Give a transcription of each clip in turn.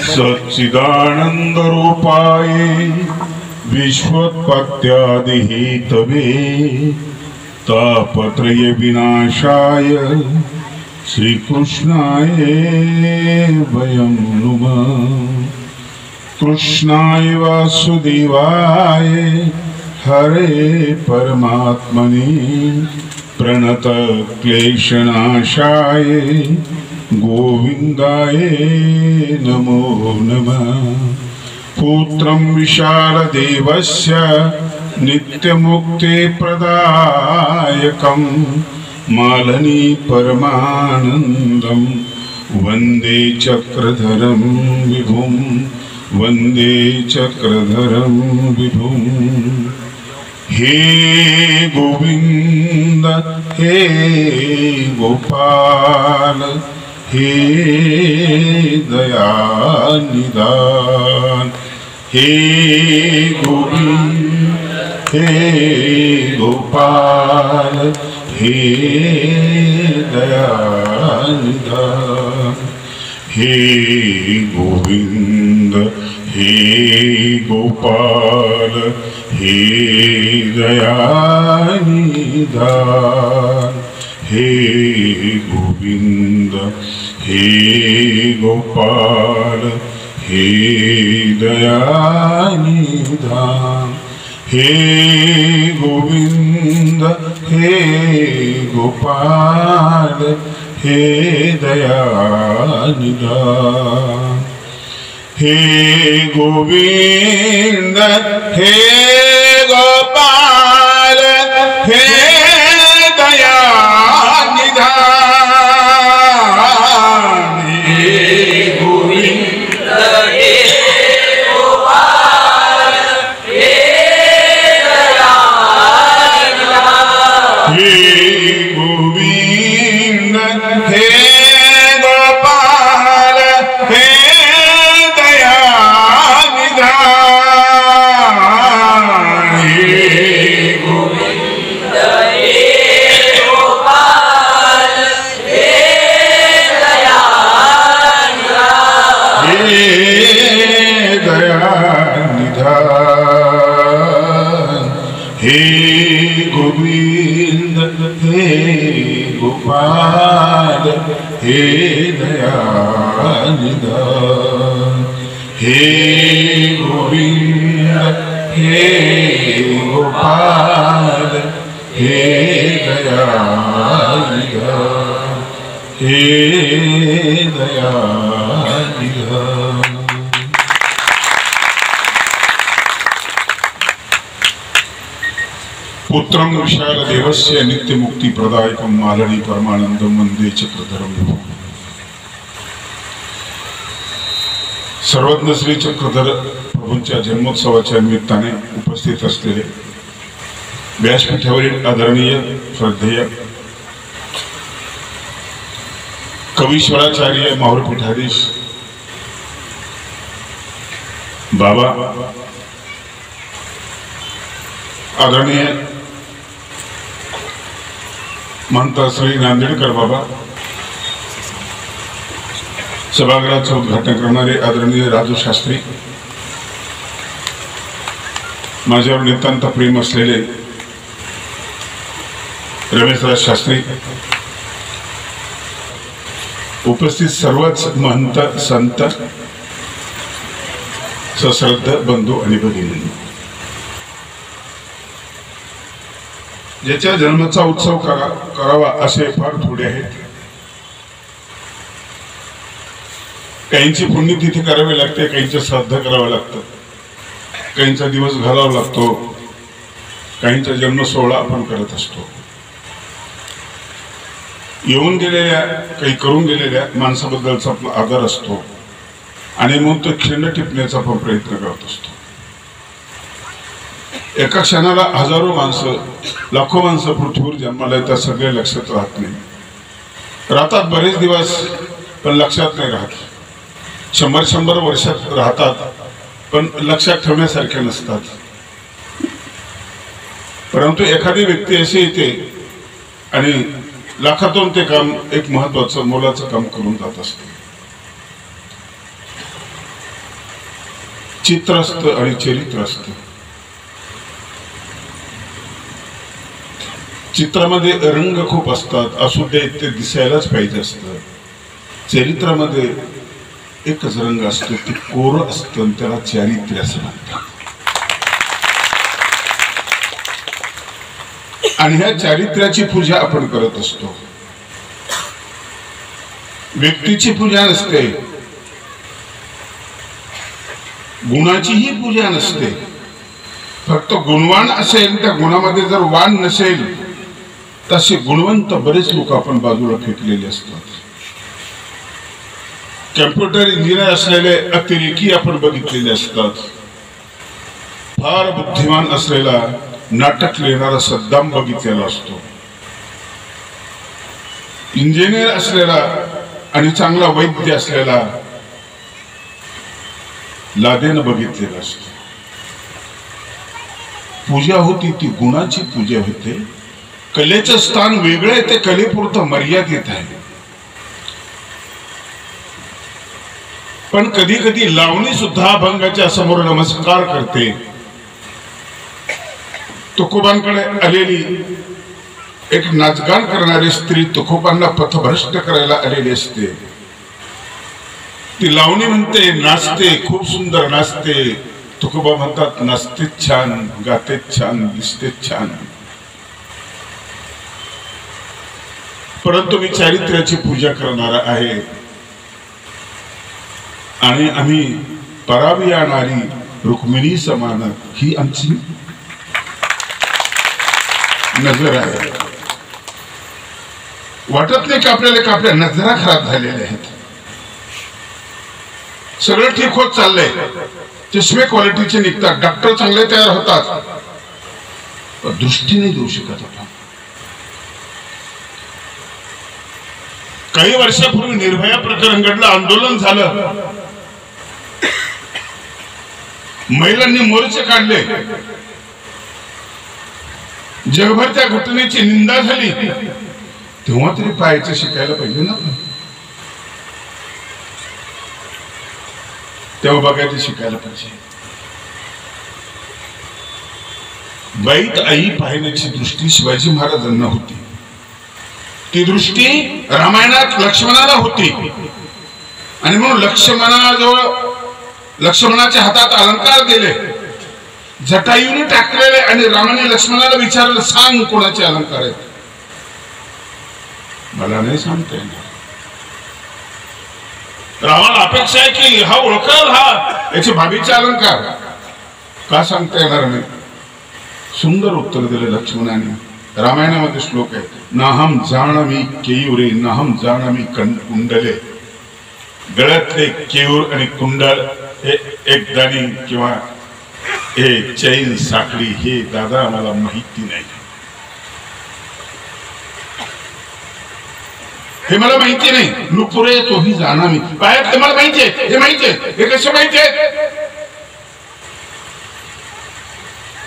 सच्चिदानंद रूपाय विश्वोत्पत्त्यादि Hathaway तापत्रय विनाशाय श्रीकृष्णाय वयं नुमः। कृष्णाय वासुदेवाय हरे परमात्मने प्रणत क्लेशनाशाय गोविंदाय नमो नमः। पुत्रं विशालदेवस्य नित्यमुक्तिप्रदायकं मालनी परमानन्दं वन्दे चक्रधरं विभुं वन्दे चक्रधरं विभुं। हे गोविंद हे गोपाल हे दयानिधान। हे गोविंद हे गोपाल हे दयानिधान। हे गोविंद हे गोपाल हे दयानिधान। हे गोविंद हे गोपाल हे दयानिधान। हे गोविंद हे गोपाल हे दयानिधान। हे गोविंद हे गोपाल हे दयानिधान। हे गोविंद हे गोपाल हे दयानिधान। हे गोविंद हे गोपाल हे हे गोविंद हे गोपाल हे दयानिधान। हे गोविंद हे गोपाल हे दयानिधान। हे दयानिधान। पुत्रं विशालदेवस्य नित्यमुक्तिप्रदायकं मालनी परमानन्दं वन्दे चक्रधरं विभुं। सर्वज्ञ श्री चक्रधर प्रभूंच्या जन्मोत्सवाच्या निमित्ताने उपस्थित असलेले व्यासपीठावरील आदरणीय श्रद्धेय कवीश्वराचार्य माहुरपीठाधीश बाबा, आदरणीय महंत श्री नांदेडकर बाबा, सभागृहाचे उद्घाटन करणारे आदरणीय राजू शास्त्री, माझ्यावर नितांत प्रेम असलेले रमेशराज शास्त्री, उपस्थित सर्वच महंत संत सश्रद्ध बंधू आणि भगिनी, ज्याच्या जन्माचा उत्सव करावा असे फार थोडे आहेत. काहींची पुण्यतिथी करावी लागते, काहींचं श्राद्ध करावं लागतं, काहींचा दिवस घालावा लागतो, काहींचा जन्म सोहळा आपण करत असतो. येऊन गेलेल्या काही करून गेलेल्या माणसाबद्दलचा आदर असतो आणि मग तो खिंड टिपण्याचा आपण प्रयत्न करत असतो. एका क्षणाला हजारो माणसं, लाखो माणसं पृथ्वीवर जन्माला येतात, सगळे लक्षात राहत नाही. राहतात बरेच दिवस पण लक्षात नाही राहत. 100 वर्षात राहतात पण लक्षात ठेवण्यासारखे नसतात. परंतु एखादी व्यक्ती अशी येते आणि लाखातून ते काम एक महत्वाचं मोलाचं काम करून जात असते. चित्र असतं आणि चरित्र असतं. चित्रामध्ये रंग खूप असतात, असू दे ते दिसायलाच पाहिजे असतं. चरित्रामध्ये एकच रंग असतो, ते कोरं असतं, त्याला चारित्र्य असं म्हणतात. आणि ह्या चारित्र्याची पूजा आपण करत असतो. व्यक्तीची पूजा नसते, गुणाचीही पूजा नसते. फक्त गुणवान असेल, त्या गुणामध्ये जर वाण नसेल, तसे गुणवंत बरेच लोक आपण बाजूला फेकलेले असतात. कम्प्युटर इंजिनियर असलेले अतिरेकी आपण बघितलेले असतात. फार बुद्धिमान असलेला नाटक लिहिणारा सद्दाम बघितलेला असतो. इंजिनियर असलेला आणि चांगला वैद्य असलेला लादेन बघितलेला असतो. पूजा होती ती गुणाची पूजा होते. कलेचं स्थान वेगळं आहे, ते कलेपुरतं मर्यादित आहे. पण कधी कधी लावणी सुद्धा अभंगाच्या समोर नमस्कार करते. तुकोबांकडे आलेली एक नाचगान करणारी स्त्री तुकोबांना पथभ्रष्ट करायला आलेली असते. ती लावणी म्हणते, नाचते, खूप सुंदर नाचते. तुकोबा म्हणतात, नाचतेच छान, गातेच छान, दिसतेच छान, परंतु मी चारित्र्याची पूजा करणारा आहे. आणि आम्ही परावी आणणारी रुक्मिणी समान ही आमची नजर आहे. वाटत नाही का आपल्या नजरा खराब झालेल्या आहेत. सगळं ठीक होत चाललंय, चष्मे क्वालिटीचे निघतात, डॉक्टर चांगले तयार होतात, पण दृष्टी नाही देऊ शकत आपण. काही वर्षापूर्वी निर्भया प्रकरण घडलं, आंदोलन झालं, महिलांनी मोर्चे काढले, जगभर त्या घटनेची निंदा झाली. तेव्हा तरी पाहायचं शिकायला पाहिजे ना, तेव्हा बघायचं शिकायला पाहिजे. बाईत आई पाहण्याची दृष्टी शिवाजी महाराजांना होती. ती दृष्टी रामायणात लक्ष्मणाला होती. आणि म्हणून लक्ष्मणाच्या हातात अलंकार दिले, जटायूने टाकलेले, आणि रामाने लक्ष्मणाला विचारलं, सांग कोणाचे अलंकार आहेत. मला नाही सांगता येणार. रामाला अपेक्षा आहे की हा ओळखल, हा याचे भाभीचे अलंकार, का सांगता येणार नाही. सुंदर उत्तर दिले लक्ष्मणाने. रामायणामध्ये श्लोक आहे, नाहम जाणामी केयुरे नाहम जाणामी कुंडले. गळ्यातले केयूर आणि कुंडल हे एक दाणी किंवा हे चैन साखळी हे दादा आम्हाला माहिती नाही, हे मला माहिती नाही. नुपुरे तोही जाणामी, बाहेर ते मला माहिती आहे, हे माहिती आहे, हे कसे माहिती आहे.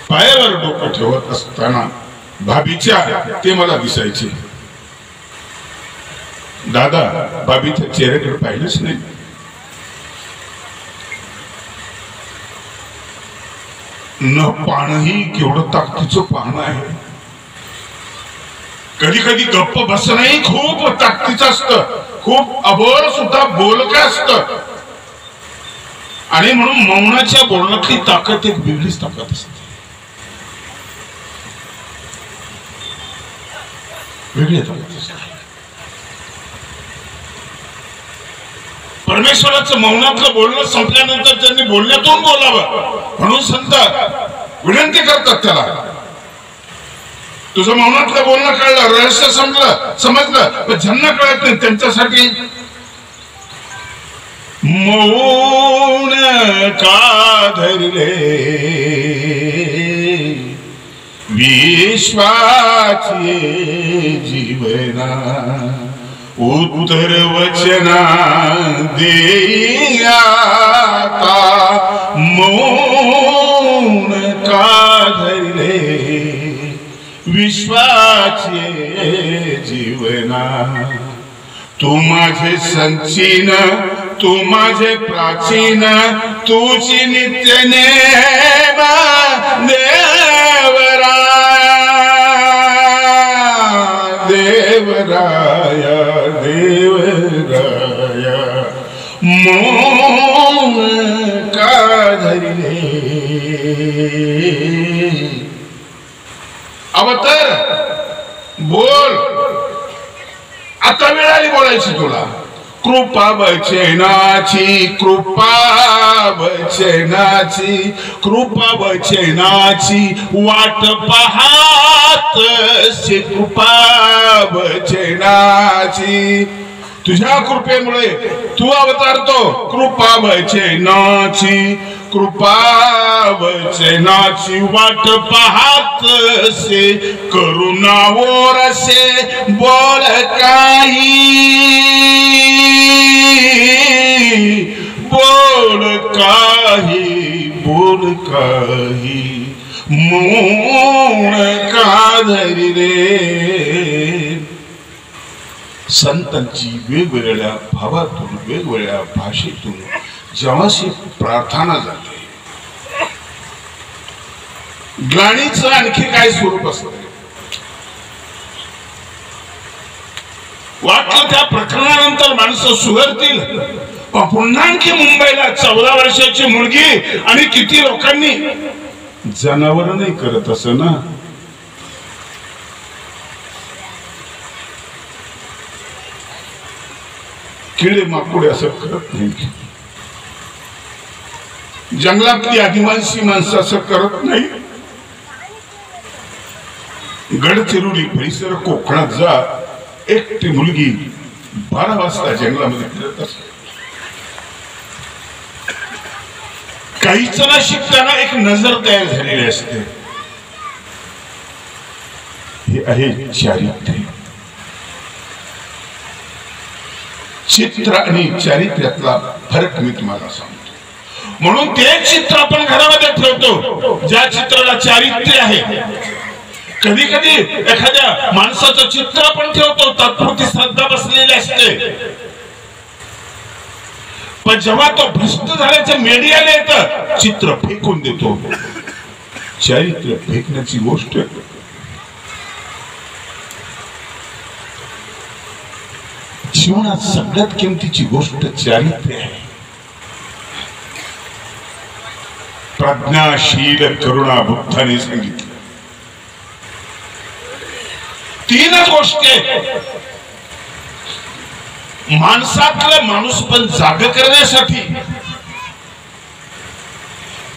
पायावर डोकं ठेवत असताना भाभीच्या ते मला दिसायचे. दादा भाभीच्या चेहऱ्याकडे पाहिलंच नाही. न पाहणंही केवढं ताकदीचं पाहणं आहे. कधी कधी गप्प बसणंही खूप ताकदीचं असतं, खूप अबोल सुद्धा बोलकं असतं. आणि म्हणून मौनाच्या बोलण्यातली ताकद एक वेगळीच ताकद असते, वेगळी ताकद असते. परमेश्वराचं मौनातलं बोलणं संपल्यानंतर त्यांनी बोलण्यातून बोलावं म्हणून संत विनंती करतात त्याला. तुझं मौनातलं बोलणं कळलं, रहस्य समजलं, पण ज्यांना कळत नाही त्यांच्यासाठी मौन का धरले विश्वाचे जीवना उत्तर वचना देया मौन का धरले विश्वाचे जीवना. तू माझे संचिन तू माझे प्राचीन तुझी नित्य नेम देवराया देवराया मौन का धरिले अवतार बोल आता वेळ आली बोलायची तुला कृपा बचनाची कृपा बचनाची कृपा बचनाची वाट पाहत से कृपा बचनाची तुझ्या कृपेमुळे तू अवतारतो कृपा बचनाची कृपा वचनाची वाट पाहत से करुणा ओरसे बोल काही बोल काही मौन का धरी रे संतांची वेगवेगळ्या भावातून वेगवेगळ्या भाषेतून जेव्हाशी प्रार्थना जाते गाणीचं आणखी काय स्वरूप असतं वाटलं त्या प्रकरणानंतर माणसं सुधारतील पण पुन्हा आणखी मुंबईला 14 वर्षाची मुलगी आणि किती लोकांनी जनावर नाही करत असं ना किडे माकुडे असं करत नाही जंगलातली आदिवासी माणसं असं करत नाही गडचिरोली परिसर कोकणात जा एकटी मुलगी 12 वाजता जंगलामध्ये फिरत असते काही जण शिकताना एक नजर तयार झालेली असते हे आहे चारित्र्य चित्र आणि चारित्र्यातला फरक मी तुम्हाला सांगतो म्हणून ते चित्र आपण घरामध्ये ठेवतो ज्या चित्राला चारित्र्य आहे कधी कधी एखाद्या माणसाचं चित्र आपण ठेवतो तात्पुरती श्रद्धा बसलेली असते पण जेव्हा तो भ्रष्ट झाल्याच्या मीडियाला येतं चित्र फेकून देतो चारित्र्य फेकण्याची गोष्ट जीवनात सगळ्यात किमतीची गोष्ट चारित्र्य आहे प्रज्ञाशील करुणा बुद्धाने सांगितलं 3 गोष्टी माणसातलं माणूसपण जाग करण्यासाठी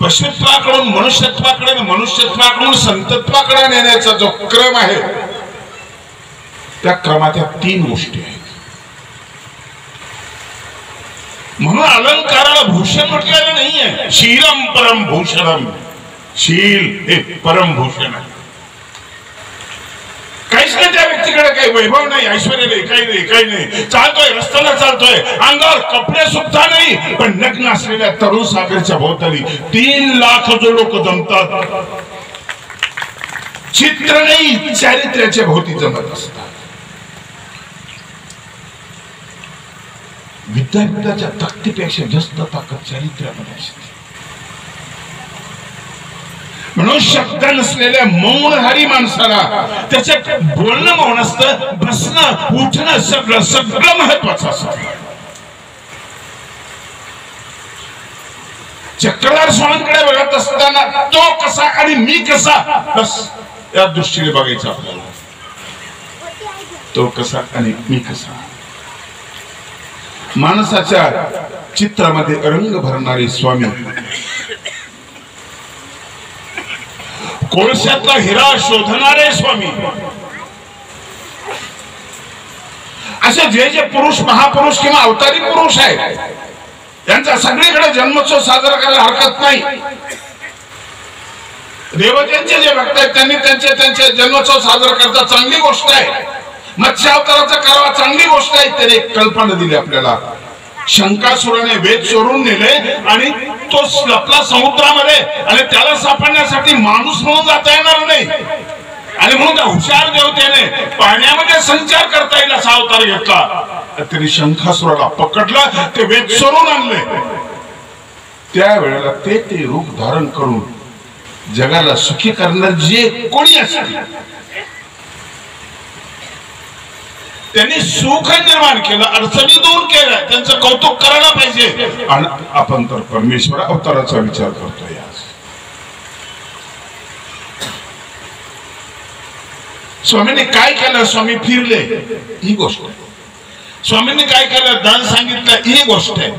पशुत्वाकडून मनुष्यत्वाकडे मनुष्यत्वाकडून संतत्वाकडे नेण्याचा जो क्रम आहे त्या क्रमात 3 गोष्टी आहेत म्हणून अलंकाराला भूषण म्हटलेलं नाहीये शीलम परम भूषणम शील हे परम भूषण आहे काहीच नाही त्या व्यक्तीकडे काही वैभव नाही ऐश्वर्य नाही काही नाही चालतोय रस्त्याला चालतोय अंगावर कपडे सुद्धा नाही पण नग्न असलेल्या तरुण सागरच्या भोवताली 3 लाख जो लोक जमतात चित्र नाही चारित्र्याच्या भोवती जमत असतात विद्यापीठाच्या ताकदीपेक्षा जास्त ताकद चारित्र्यामध्ये असते म्हणून शब्द नसलेल्या मौनधारी माणसाला त्याच्यात बोलणं मौन असतं बसणं उठणं सगळं महत्वाचं असतं चक्रधार स्वामींकडे बघत असताना तो कसा आणि मी कसा बस या दृष्टीने बघायचं आपल्याला तो कसा आणि मी कसा माणसाच्या चित्रामध्ये रंग भरणारे स्वामी कोळशातला हिरा शोधणारे स्वामी असे जे पुरुष महापुरुष किंवा अवतारी पुरुष आहेत त्यांचा सगळीकडे जन्मोत्सव साजरा करायला हरकत नाही देवतेंचे जे भक्त आहेत त्यांनी त्यांचे जन्मोत्सव साजरा करतात चांगली गोष्ट आहे मत्स्य अवताराचा करावा चांगली गोष्ट आहे त्याने कल्पना दिली आपल्याला शंकासुराने वेद चोरून नेले आणि तो लपला समुद्रामध्ये आणि त्याला सापडण्यासाठी माणूस म्हणून जाता येणार नाही आणि म्हणून त्या हुशार देवतेने पाण्यामध्ये संचार करता येईल असा अवतार घेतला. त्यांनी शंखासुराला पकडलं, ते वेद सोडून आणले. त्या वेळेला ते रूप धारण करून जगाला सुखी करणार जे कोणी असेल त्यांनी सुख निर्माण केलं, अडचणी दूर केल्या, त्यांचं कौतुक करायला पाहिजे. आणि आपण तर परमेश्वर अवताराचा विचार करतोय. आज स्वामींनी काय केलं? स्वामी फिरले, ही गोष्ट आहे. स्वामींनी काय केलं? दान सांगितलं, ही गोष्ट आहे.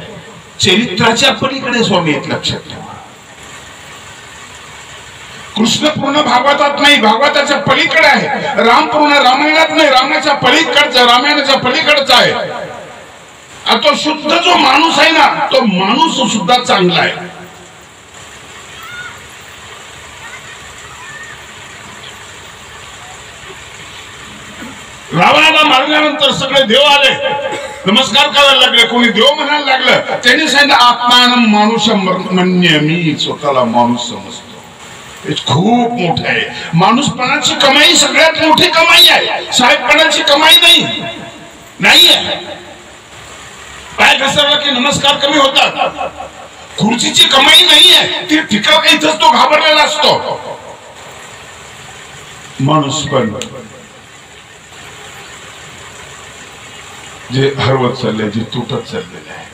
चरित्राच्या पलीकडे स्वामी आहेत, लक्षात ठेवा. कृष्ण पूर्ण भागवतात नाही, भागवताच्या पलीकडे आहे. राम पूर्ण रामायणात नाही, रामाच्या पलीकडचा, रामायणाच्या पलीकडचा आहे. आणि तो शुद्ध जो माणूस आहे ना, तो माणूस सुद्धा चांगला आहे. रावणाला मारल्यानंतर सगळे देव आले, नमस्कार करायला लागले. कोणी देव म्हणायला लागलं. त्यांनी सांगितलं, आत्मान माणूस म्हणणे, मी स्वतःला माणूस समजतो. खूप मोठं आहे. माणूसपणाची कमाई सगळ्यात मोठी कमाई आहे. साहेबपणाची कमाई नाहीये. पाय घसरला की नमस्कार कमी होतात. खुर्चीची कमाई नाहीये, ती ठिकाण इथंच तो घाबरलेला असतो. माणूस पण जे हरवत चालले, जे तुटत चाललेले आहे.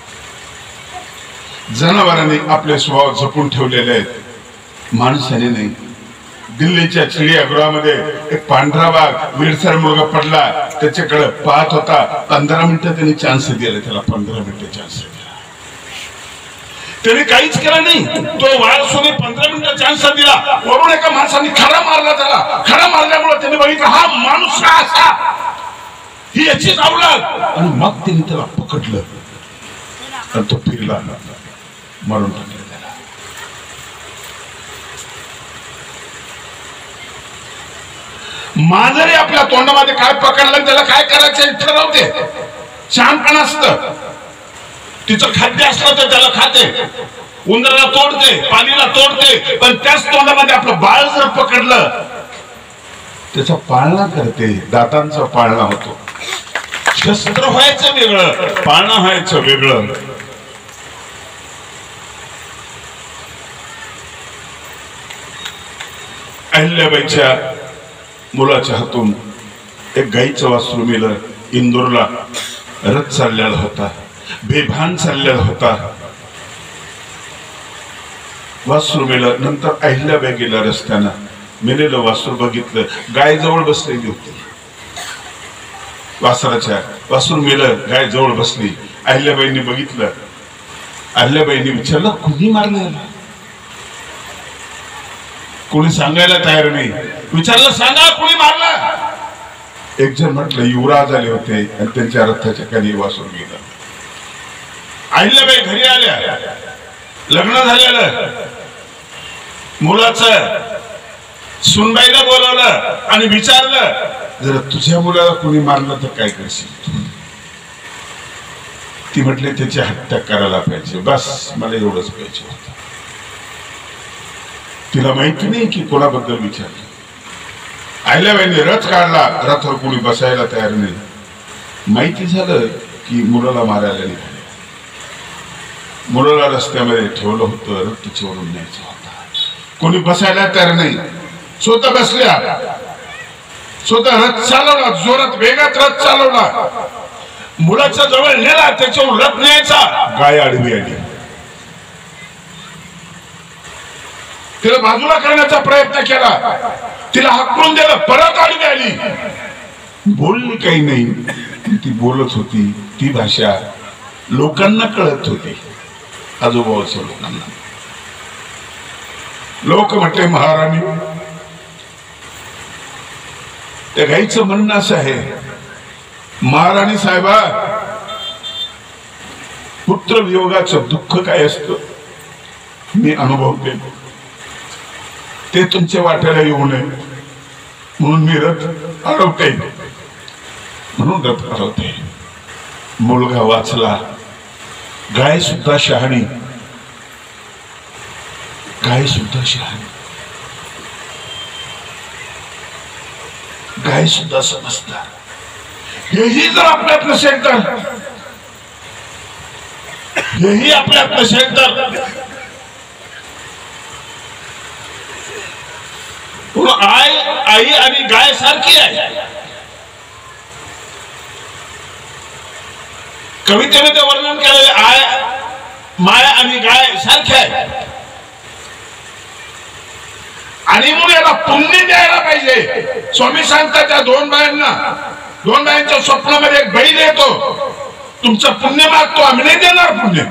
जनावरांनी आपले स्वभाव जपून ठेवलेले आहेत, माणसाने नाही. दिल्लीच्या चिडियागृहामध्ये एक पांढरा वाघ विरसर मुलगा पडला, त्याच्याकडे पाहत होता. 15 मिनिटं त्यांनी चान्स दिला त्याला, 15 मिनिटं चान्स दिला. त्याने काहीच केलं नाही. तो वाघ सोने 15 मिनिटं चान्स दिला. वरून एका माणसाने खडा मारला त्याला. खडा मारल्यामुळे त्याने बघितलं, हा माणूस असा, ही याचीच अवलाद. आणि मग त्यांनी त्याला पकडलं आणि तो फिरला, मरून टाकला. मांजरी आपल्या तोंडामध्ये काय पकडलं त्याला काय करायचं ठरवते. शहाणपण असतं. तिचं खाद्य असलं तर त्याला खाते, उंदराला तोडते, पालीला तोडते. पण त्याच तोंडामध्ये आपलं बाळ जर पकडलं त्याचा पाळणा करते, दातांचा पाळणा होतो. शस्त्र व्हायचं वेगळं, पाळणा व्हायचं वेगळं. अहिल्याबाईच्या मुलाच्या हातून एक गाईचं वासरू मेलं. इंदोरला रथ चाललेला होता, बेभान चाललेला होता. वासरू मेलं. नंतर अहिल्याबाई गेला रस्त्यानं, मेलेलं वासरू बघितलं. गाय जवळ बसलेली होती. वासरू मेलं, गाय जवळ बसली. अहिल्याबाईंनी बघितलं. अहिल्याबाईंनी विचारलं, कुणी मारलं? कोणी सांगायला तयार नाही. विचारलं, सांगा कोणी मारलं? एक जण म्हटलं, युवराज आले होते आणि त्यांच्या रथाच्या खाली वासरू गेलं. अहिल्याबाई घरी आल्या. लग्न झालेलं मुलाचं सुनबाईला बोलवलं आणि विचारलं, जर तुझ्या मुलाला कोणी मारलं तर काय करशील? ती म्हटली, त्याची हत्या करायला पाहिजे, बस मला एवढंच पाहिजे होतं. तिला माहिती नाही की कोणाबद्दल विचारलं. अहिल्याबाईंनी रथ काढला. रथावर कोणी बसायला तयार नाही. माहिती झालं की मुलाला मारायला निघाले. मुलाला रस्त्यामध्ये ठेवलं होतं, रथ तिच्यावरून न्यायचा होता. कोणी बसायला तयार नाही. स्वतः बसल्या, स्वतः रथ चालवला, जोरात वेगात रथ चालवला. मुलाच्या जवळ नेला, त्याच्यावर रथ न्यायचा. गाय आडवी आली. तिला बाजूला करण्याचा प्रयत्न केला, तिला हाकलून दिलं, परत आडवी आली. बोलली काही नाही, ती बोलत होती. ती भाषा लोकांना कळत होती, आजूबाजूच्या लोकांना. लोक म्हटले, महाराणी, त्या गाईचं म्हणणं असं आहे, महाराणी साहेबा, पुत्र वियोगाचं दुःख काय असतं मी अनुभवते. ते तुमच्या वाट्याला येऊ नये म्हणून मी रथ अडवते, म्हणून रथ अडवते. मुलगा वाचला. गाय सुद्धा शहाणी, गाय सुद्धा शहाणी. गाय सुद्धा समजतात. हेही जर आपल्यात नसेल तर, हेही आपल्यात नसेल तर आई आणि गाय सारखी आहे. कवितेमध्ये वर्णन केलेले आय माया आणि गाय सारखे आहे. आणि म्हणून याला पुण्य द्यायला पाहिजे. स्वामी सांगतात त्या दोन बायांच्या स्वप्नामध्ये एक बैल येतो, तुमचं पुण्य मागतो, आम्ही नाही देणार पुण्य.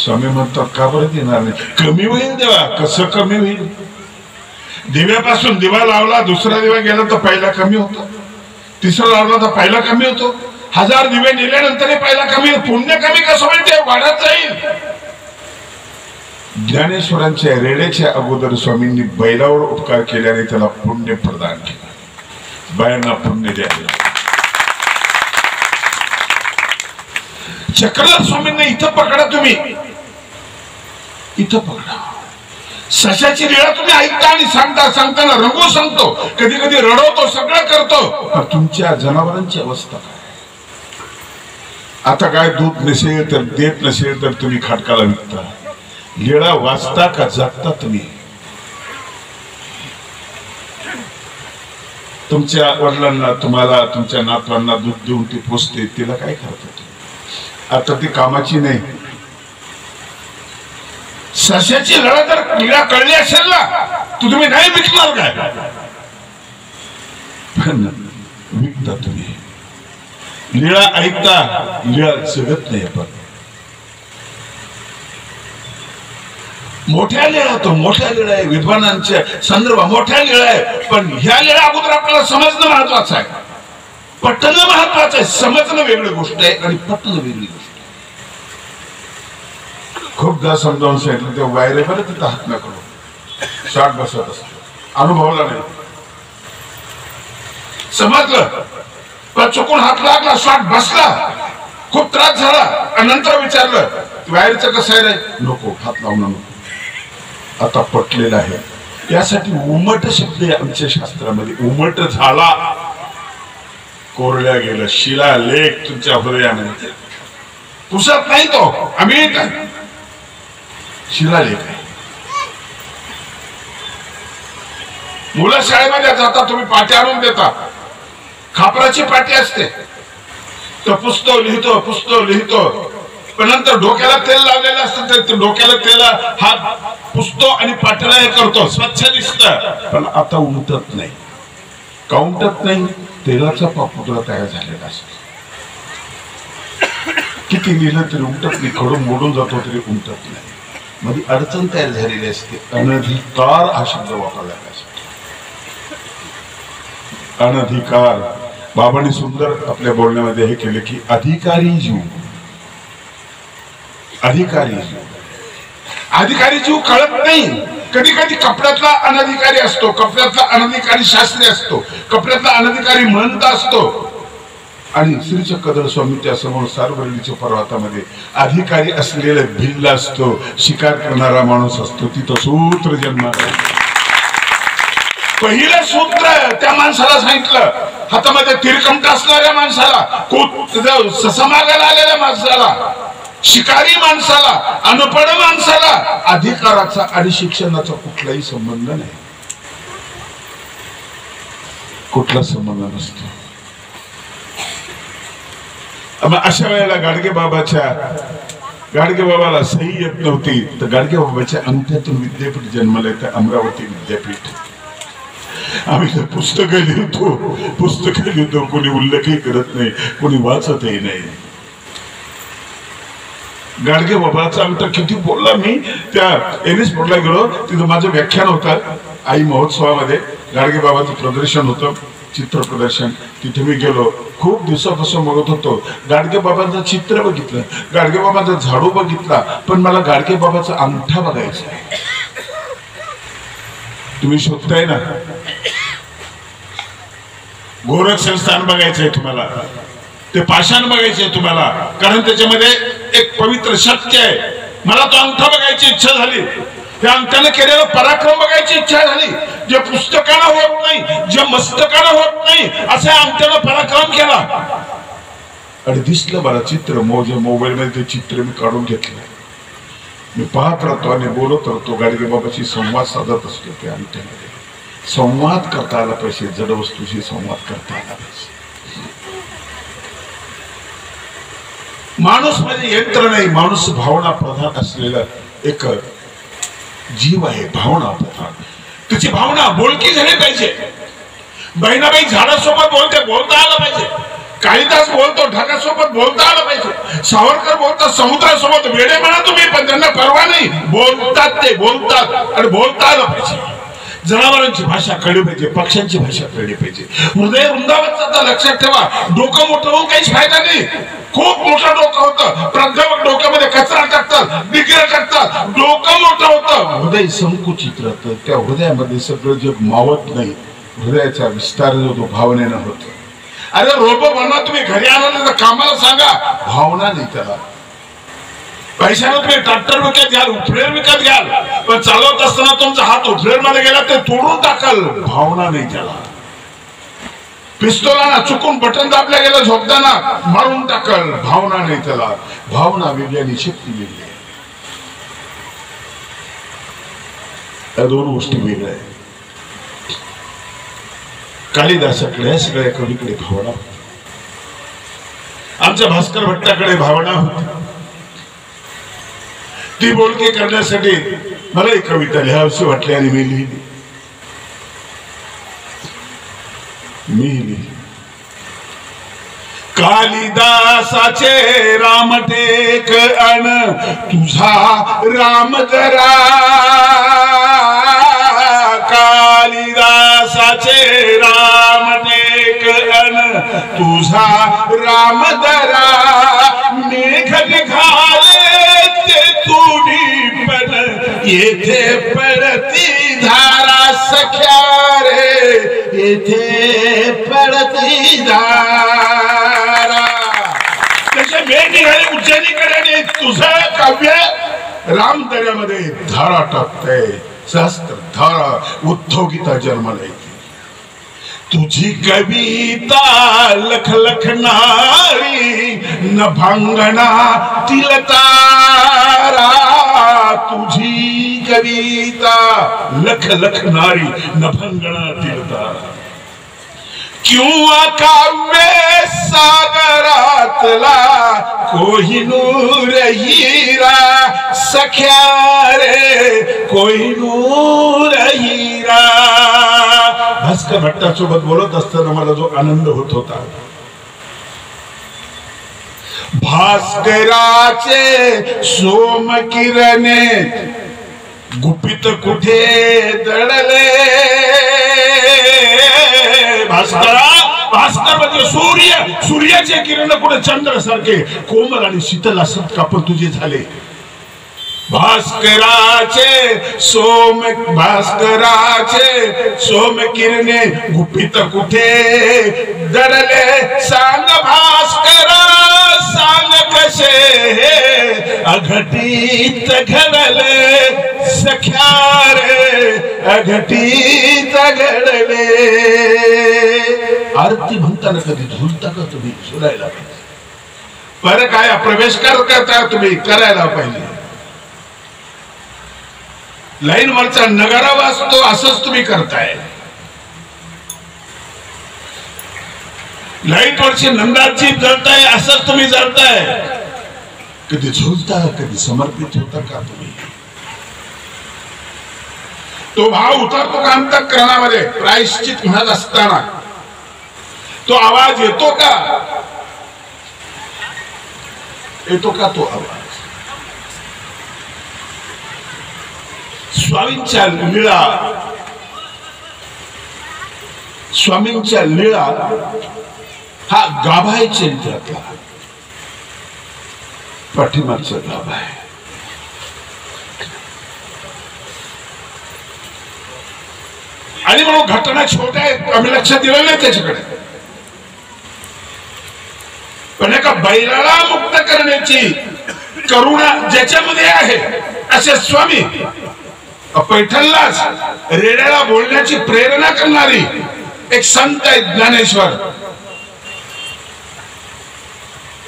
स्वामी म्हणतात का बरं देणार नाही? कमी होईल देवा. कसं कमी होईल? दिव्यापासून दिवा लावला, दुसरा दिवा गेला तर पहिला कमी होतो, तिसरा लावला तर पहिला कमी होतो. 1000 दिवे नेल्यानंतर पहिला कमी, पुण्य कमी कसं होईल? ते वाढत जाईल. ज्ञानेश्वरांच्या रेड्याच्या अगोदर स्वामींनी बैलावर उपकार केल्याने त्याला पुण्य प्रदान केलं. बायांना पुण्य द्यायला. चक्रधर स्वामींना इथं पकडा, तुम्ही इथं पकडा. सशाची लीळा तुम्ही ऐकता आणि सांगताना रंगू सांगतो, कधी कधी रडवतो, सगळं करतो. पण तुमच्या जनावरांची अवस्था काय? आता काय दूध नसेल तर, देत नसेल तर तुम्ही खाटकाला विकता. लीळा वाचता का जगता तुम्ही? तुमच्या वडिलांना, तुम्हाला, तुमच्या नातवांना दूध देऊन ती पोचते, तिला काय करता तुम्ही? आता ती कामाची नाही. सशाची लढा जर लीळा कळली असेल ना, तर तुम्ही नाही विकणार काय? पण विकता तुम्ही. लीळा ऐकता, लीळा जगत नाही. आपण मोठ्या लीळा, तो मोठ्या लीळा आहे, विद्वानांच्या संदर्भ मोठ्या लीळा आहे. पण ह्या लीळा अगोदर आपल्याला समजणं महत्वाचं आहे, पटणं महत्वाचं आहे. समजणं वेगळी गोष्ट आहे आणि पटणं वेगळी गोष्ट आहे. खूपदा समजावून सांगितलं तेव्हा वायरे बरं तिथं हात न करू, शॉट बसत असत. अनुभवला नाही, समजलं, पण चुकून हात लागला, शॉट बसला, खूप त्रास झाला. आणि नंतर विचारलं वायरचं कसं आहे रे? नको, हात लावणं नको. आता पटलेलं आहे. यासाठी उमट शब्द आहे आमच्या शास्त्रामध्ये. उमट झाला, कोरड्या गेलं, शिला लेख तुमच्या हृदयामध्ये पुसत नाही तो. आम्ही शिला लेख आहे. मुलं शाळेमध्ये जाता, तुम्ही पाटी आणून देता, खापराची पाटी असते, तर पुसतो लिहितो, पण नंतर डोक्याला तेल लावलेलं असतं, तर डोक्याला तेल हात पुसतो आणि पाटीला हे करतो, स्वच्छ दिसतं. पण आता उमटत नाही, काउंटत नाही. तेलाचा पापुद्रा तयार झालेला असतो. किती लिहिलं तरी उमटत नाही, खडून मोडून जातो तरी उमटत नाही. मध्ये अडचण तयार झालेली असते. अनधिकार हा शब्द वापरलेला असतो. अनधिकार. बाबांनी सुंदर आपल्या बोलण्यामध्ये हे केले की अधिकारी जीव, अधिकारी जीव कळत नाही. कधी कधी कपड्यातला अनधिकारी असतो, कपड्यातला अनधिकारी शास्त्री असतो, कपड्यातला अनधिकारी महंत असतो. आणि श्री चक्रधर स्वामी त्या समोर सार्वजनिकच्या पर्वतामध्ये अधिकारी असलेला भिल्ल असतो, शिकार करणारा माणूस असतो. तिथं सूत्र जन्माला. पहिलं सूत्र त्या माणसाला सांगितलं, हातामध्ये तिरकमट असणाऱ्या माणसाला, ससामागायला आलेल्या माणसाला, शिकारी माणसाला, अनपढ माणसाला अधिकाराचा आणि शिक्षणाचा कुठलाही संबंध नाही, कुठला संबंध नसतो. अशा वेळेला गाडगे बाबाला सही येत नव्हती, तर गाडगे बाबाच्या अंगठ्यातून विद्यापीठ जन्माला येतं, अमरावती विद्यापीठ. आम्ही तर पुस्तकं लिहितो, कोणी उल्लेखही करत नाही, कोणी वाचतही नाही. गाडगे बाबाचा अंगठा किती बोलला. मी त्या एनएस बोर्डला गेलो, तिथं माझं व्याख्यान होतं आई महोत्सवामध्ये. गाडगे बाबाचं प्रदर्शन होतं, चित्र प्रदर्शन. तिथे मी गेलो, खूप दिवसापासून बघत होतो. गाडगे बाबांचं चित्र बघितलं, गाडगे बाबांचा झाडू बघितला, पण मला गाडगे बाबाचा अंगठा बघायचा आहे. तुम्ही शोधताय ना, गोरख संस्थान बघायचंय तुम्हाला, ते पाषाण बघायचंय तुम्हाला, कारण त्याच्यामध्ये एक पवित्र सत्य आहे. मला तो अंगठा बघायची इच्छा झाली. त्या अंगठ्याने केलेला पराक्रम बघायची इच्छा झाली. जे पुस्तकाला होत नाही, जे मस्तकाला होत नाही, अशा अंगठ्याला पराक्रम केला. आणि दिसलं मला चित्र, मोबाईल मध्ये ते चित्र मी काढून घेतलं. मी पाहत राहतो आणि बोलत राहतो. गाडगे बाबाशी संवाद साधत असतो. त्या अंगठ्यामध्ये संवाद करता आला पाहिजे, जड वस्तूशी संवाद करता आला पाहिजे. माणूस म्हणजे यंत्र नाही, माणूस भावना प्रधान असलेला एक जीव आहे. भावना प्रधान, तुझी भावना बोलकी झाली पाहिजे. बहिणाबाई झाडासोबत बोलता आलं पाहिजे. कालिदास बोलतो ढगासोबत बोलता आलं पाहिजे. सावरकर बोलतात समुद्रासोबत. वेडे म्हणा तुम्ही, पण त्यांना परवा नाही. बोलतात ते बोलतात आणि बोलता आलं पाहिजे. जनावरांची भाषा कळली पाहिजे, पक्ष्यांची भाषा कळली पाहिजे. हृदय वृंदावनचं लक्षात ठेवा. डोकं मोठं होऊन काहीच फायदा नाही. खूप मोठं डोकं होतं, प्राध्यापक डोक्यामध्ये कचरा टाकतात, डिग्र्या टाकतात, डोकं मोठं होतं, हृदय संकुचित राहतं. त्या हृदयामध्ये सगळं जग मावत नाही. हृदयाचा विस्तार जो तो भावनेनं होतो. अरे रोबो बनवा तुम्ही, घरी आणून कामाला सांगा, भावना नाही त्याला. पैशाने तुम्ही ट्रॅक्टर विकत घ्याल, उफरेर विकत घ्याल, पण चालवत असताना तुमचा हात उफरेर मध्ये गेला ते तोडून टाकल, भावना नाही त्याला. पिस्तोलाना चुकून बटन दाबल्या गेलं झोपताना मारून टाकल, भावना नाही त्याला. भावना वेगळी आणि शक्ती वेगळी आहे. या दोन गोष्टी वेगळ्या आहेत. कालिदासाकडे सगळ्या कवीकडे भावना होती. आमच्या भास्कर भट्टाकडे भावना होती. ती बोलकी करण्यासाठी मला एक कविता लिहावीशी वाटली आणि मी लिहिली. कालिदासाचे रामटेक अन तुझा राम जरा. कालिदासाचे रामटेक अन तुझा राम जरा. मेघ निघाले ते तुडी पण येथे पडती धारा सख्या रे, येथे पडती धारा. त्याचे मेघ निघाले उज्जैनीकडे, तुझं काव्य राम दर्यामध्ये धारा टाकतंय. सहस्त्र धारा उद्धव गीता जन्माला येते. तुझी कविता लख लखणारी नभांगणा तिलतारा. तुझी कविता लख लखणारी नभांगणा तिलतारा. क्यों काव्य सागरातला कोहिनूर हीरा सख्या रे, कोहिनूर हीरा. भास्कर भट्टासोबत बोलत असताना मला जो आनंद होत होता, भास्कराचे सोम किरणे गुपित कुठे दडले. भास्कर म्हणजे सूर्य, सूर्याचे किरण कुठे चंद्र सारखे कोमल आणि शीतल असत का, पण तुझे झाले. भास्कराचे सोम किरणे गुपित कुठे दडले. सांग भास्करा सांग कसे अघटित घडले सख्या रे, अघटित घडले. आरती म्हणताना कधी झुलता का तुम्ही? झुलायला पाहिजे. बरं काय प्रवेश करता तुम्ही, करायला पाहिजे. लाईन वरचा नगारा वाजतो असंच तुम्ही करताय. लाईट वरची नंदाची जळताय असंच तुम्ही जळताय. कधी झुलता, कधी समर्पित होता का तुम्ही? तो भाव उतरतो का अंतःकरणामध्ये प्रायश्चित म्हणत असताना? तो आवाज येतो का? येतो का तो आवाज? स्वामींच्या लीळा हा गाभा आहे चरित्रातला, पाठीमागचा गाभा आहे. आणि म्हणून घटना छोट्या आहेत, आम्ही लक्ष दिलं नाही त्याच्याकडे. पण एका बैलाला मुक्त करण्याची करुणा ज्याच्यामध्ये आहे असे स्वामी पैठणलाच रेड्याला बोलण्याची प्रेरणा करणारी एक संत आहे ज्ञानेश्वर.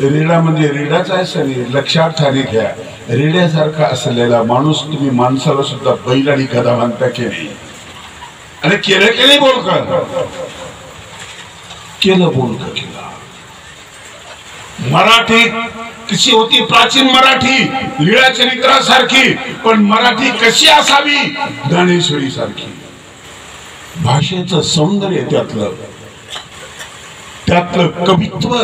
रेडा म्हणजे रेडाचा आहे, लक्षात ठाणे घ्या. रेड्यासारखा असलेला माणूस तुम्ही माणसाला सुद्धा बैल आणि गधा म्हणता की नाही? आणि केलं की नाही बोलकर? केलं बोलकर केलं. मराठी कशी होती प्राचीन मराठी लीळा चरित्रासारखी, पण मराठी कशी असावी ज्ञानेश्वरी सारखी. भाषेचं सौंदर्य त्यातलं कवित्व,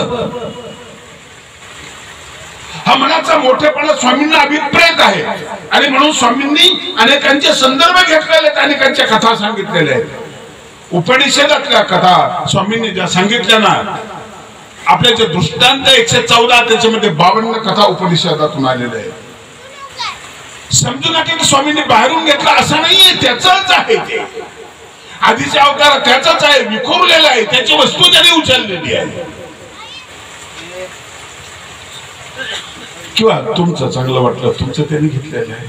हा मनाचा मोठेपणा स्वामींना अभिप्रेत आहे. आणि म्हणून स्वामींनी अनेकांचे संदर्भ घेतलेले आहेत, अनेकांच्या कथा सांगितलेल्या आहेत. उपनिषदातल्या कथा स्वामींनी ज्या सांगितल्या ना, आपले जे दृष्टांत 114 त्याच्यामध्ये 52 कथा उपनिषदातून आलेल्या आहेत. समजू नका की स्वामींनी बाहेरून घेतला असं नाहीये, त्याचंच आहे ते. आधीच्या अवतार त्याचाच आहे, विखुरलेला आहे, त्याची वस्तू त्यांनी उचललेली आहे. किंवा तुमचं चांगलं वाटलं तुमचं त्यांनी घेतलेलं आहे.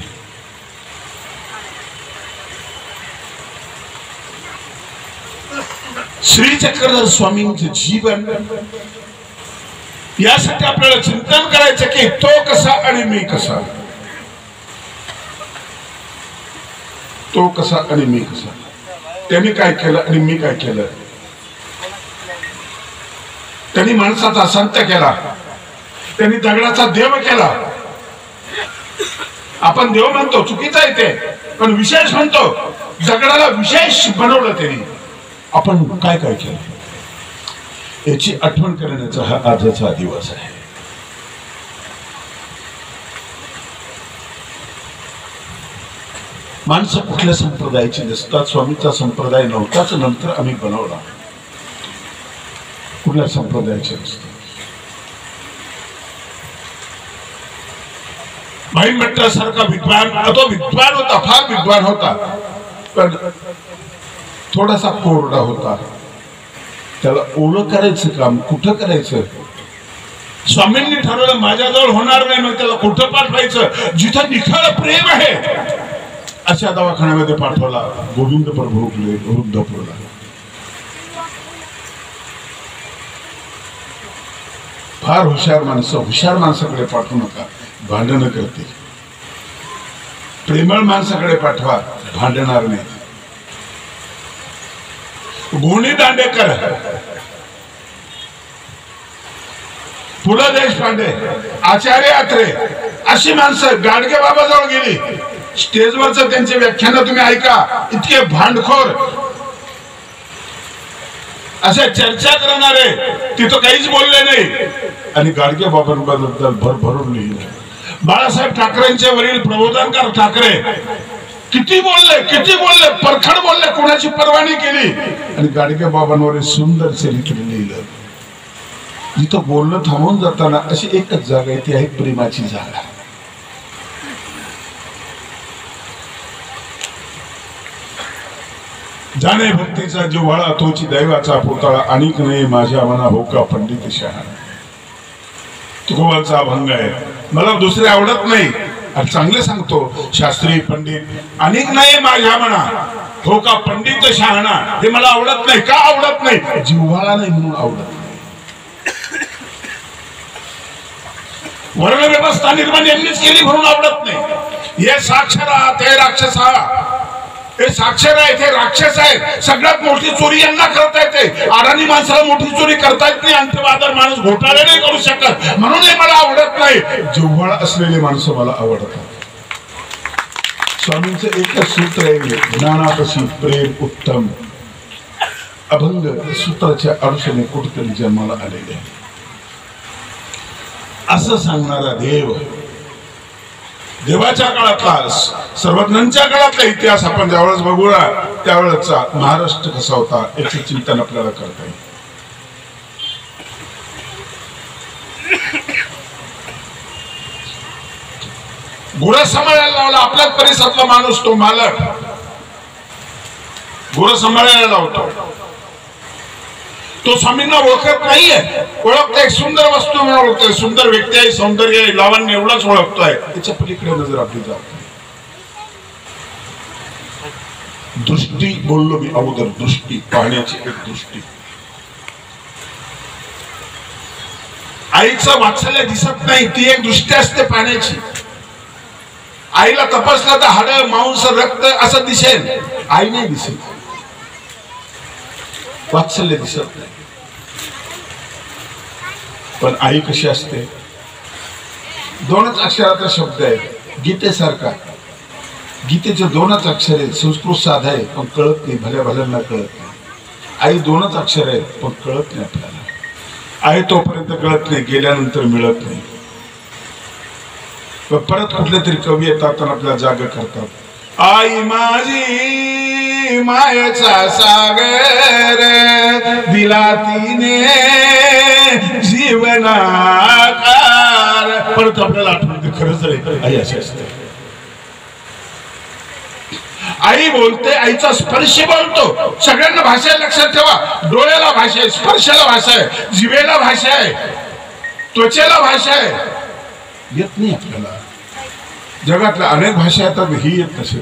श्री चक्रधर स्वामींचे जीवन, यासाठी आपल्याला चिंतन करायचं की तो कसा आणि मी कसा, तो कसा आणि मी कसा, त्यांनी काय केलं आणि मी काय केलं. त्यांनी माणसाचा संत केला, त्यांनी दगडाचा देव केला. आपण देव म्हणतो, चुकीचं आहे ते, पण विशेष म्हणतो. दगडाला विशेष बनवलं त्यांनी. आपण काय काय केलं याची आठवण करण्याचा हा आजचा दिवस आहे. माणसं कुठल्या संप्रदायाची नसतात. स्वामीचा संप्रदाय नव्हताच, नंतर आम्ही बनवला. कुठल्या संप्रदायाचे नसतात. भाई भट्टासारखा विद्वान, तो विद्वान होता, फार विद्वान होता, पण थोडासा कोरडा होता. त्याला ओळख करायचं काम कुठं करायचं. स्वामींनी ठरवलं माझ्याजवळ होणार नाही, मग त्याला कुठं पाठवायचं. जिथं निखळ प्रेम आहे अशा दवाखान्यामध्ये पाठवला. गोविंद प्रभू वृद्धपूरला. फार हुशार माणसाकडे पाठवू नका, भांडणं करते. प्रेमळ माणसाकडे पाठवा, भांडणार नाही. गोणी दांडेकर, पु ल देशपांडे, आचार्य अत्रे अशी माणसं गाडगे बाबाजवळ गेली. स्टेजवरच त्यांचे व्याख्यान तुम्ही ऐका. इतके भांडखोर, असे चर्चा करणारे तिथं काहीच बोलले नाही. आणि गाडगे बाबांबद्दल भरभरून लिहिलं. बाळासाहेब ठाकरेंचे वडील प्रबोधनकार ठाकरे किती बोलले, परखड बोलले, कोणाची परवानगी केली. आणि गाडगे बाबांवर सुंदर चरित्र लिहिलं. जिथं बोलणं थांबून जाताना अशी एकच जागा आहे, ती आहे प्रेमाची जागा. जाणे भक्तीचा जिव्हाळा तोची दैवाचा पुतळा, अनेक नाही माझ्या मना हो का पंडित शहाणा. तुकोबांचा अभंग आहे. मला दुसरे आवडत नाही, चांगले सांगतो. शास्त्री पंडित अनेक नाही माझ्या मना हो का पंडित शहाणा, हे मला आवडत नाही. का आवडत नाही? जिव्हाळा नाही म्हणून आवडत नाही. वर्ण व्यवस्था निर्माण यांनीच केली म्हणून आवडत नाही. हे साक्षरा ते राक्षसा, हे साक्षर आहे ते राक्षस आहे. सगळ्यात मोठी चोरी यांना करता येते. अडाणी माणसाला मोठी चोरी करता येत नाही. अंतवादर माणूस घोटाळे नाही करू शकत, म्हणून हे मला आवडत नाही. जिव्हाळा असलेले माणसं मला आवडतात. स्वामींचं एकच सूत्र आहे, ज्ञानापाशी प्रेम उत्तम. अभंग सूत्राच्या आयुष्याने कुठेतरी जन्माला आलेले आहे असं सांगणारा देव. देवाच्या काळातला, सर्वज्ञांच्या काळातला इतिहास आपण ज्यावेळेस बघूया त्यावेळेचा महाराष्ट्र कसा होता याचे चिंतन आपल्याला करता येईल. गुरं सांभाळायला लावला. आपल्याच परिसरातला माणूस, तो मालक गुरं सांभाळायला लावतो. तो स्वामींना ओळखत नाहीये, ओळखतोय सुंदर वस्तू म्हणून ओळखतोय, सुंदर व्यक्ती आहे, सौंदर्य आहे, लावण्य एवढाच ओळखतोय. त्याच्या पलीकडे नजर आपली जात. दृष्टी बोललो मी अगोदर, दृष्टी पाहण्याची एक दृष्टी. आईचं वात्सल्य दिसत नाही, ती एक दृष्टी असते पाहण्याची. आईला तपासलं तर हाड मांस रक्त असं दिसेल, आई नाही दिसेल, वात्सल्य दिसत नाही. पण आई कशी असते, दोनच अक्षराचा शब्द आहे गीतेसारखा. गीतेचे दोनच अक्षर आहेत, संस्कृत साधा आहे पण कळत नाही, भल्या भल्यांना कळत नाही. आई दोनच अक्षर आहेत पण कळत नाही आपल्याला. आहे तोपर्यंत कळत नाही, गेल्यानंतर मिळत नाही. परत कुठले तरी कवी येतात आणि आपल्याला जाग करतात. आई माझी मायेचा सागर दिला तिने जीवनाकार. परत आपल्याला आठवते खरंच रे आई अशी असते. आई बोलते, आईचा स्पर्श बोलतो. सगळ्यांना भाषा आहे, लक्षात ठेवा. डोळ्याला भाषा आहे, स्पर्शाला भाषा आहे, जिभेला भाषा आहे, त्वचेला भाषा आहे. येत नाही आपल्याला. जगातल्या अनेक भाषा येतात, ही येत नसेल.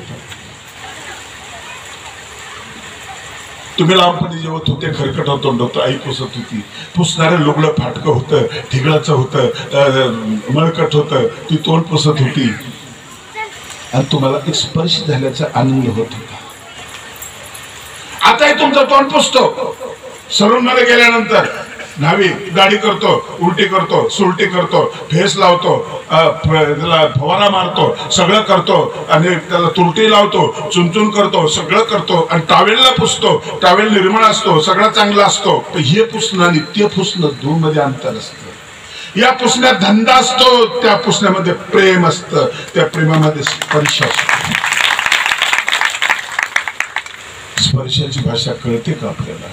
तुम्ही लहानपणी जेवत होते, खरकट तोंड होतं, आई पुसत होती. पुसणारं लुगडं फाटकं होतं, ठिगळाचं होतं, मळकट होतं, ती तोंड पुसत होती आणि तुम्हाला एक स्पर्श झाल्याचा आनंद होत होता. आताही तुमचं तोंड पुसतो. सलून मध्ये गेल्यानंतर न्हावी गाडी करतो, उलटी करतो, सुलटी करतो, फेस लावतो, त्याला फवारा मारतो, सगळं करतो आणि त्याला तुरटी लावतो, चुनचुन करतो, सगळं करतो आणि टावेलला पुसतो. टावेल निर्मळ असतो, सगळं चांगला असतो. पण हे पुसणं आणि ते पुसणं दोन मध्ये अंतर असतं. या पुसण्यात धंदा असतो, त्या पुसण्यामध्ये प्रेम असतं, त्या प्रेमामध्ये स्पर्श असतो. स्पर्शाची भाषा कळते का आपल्याला?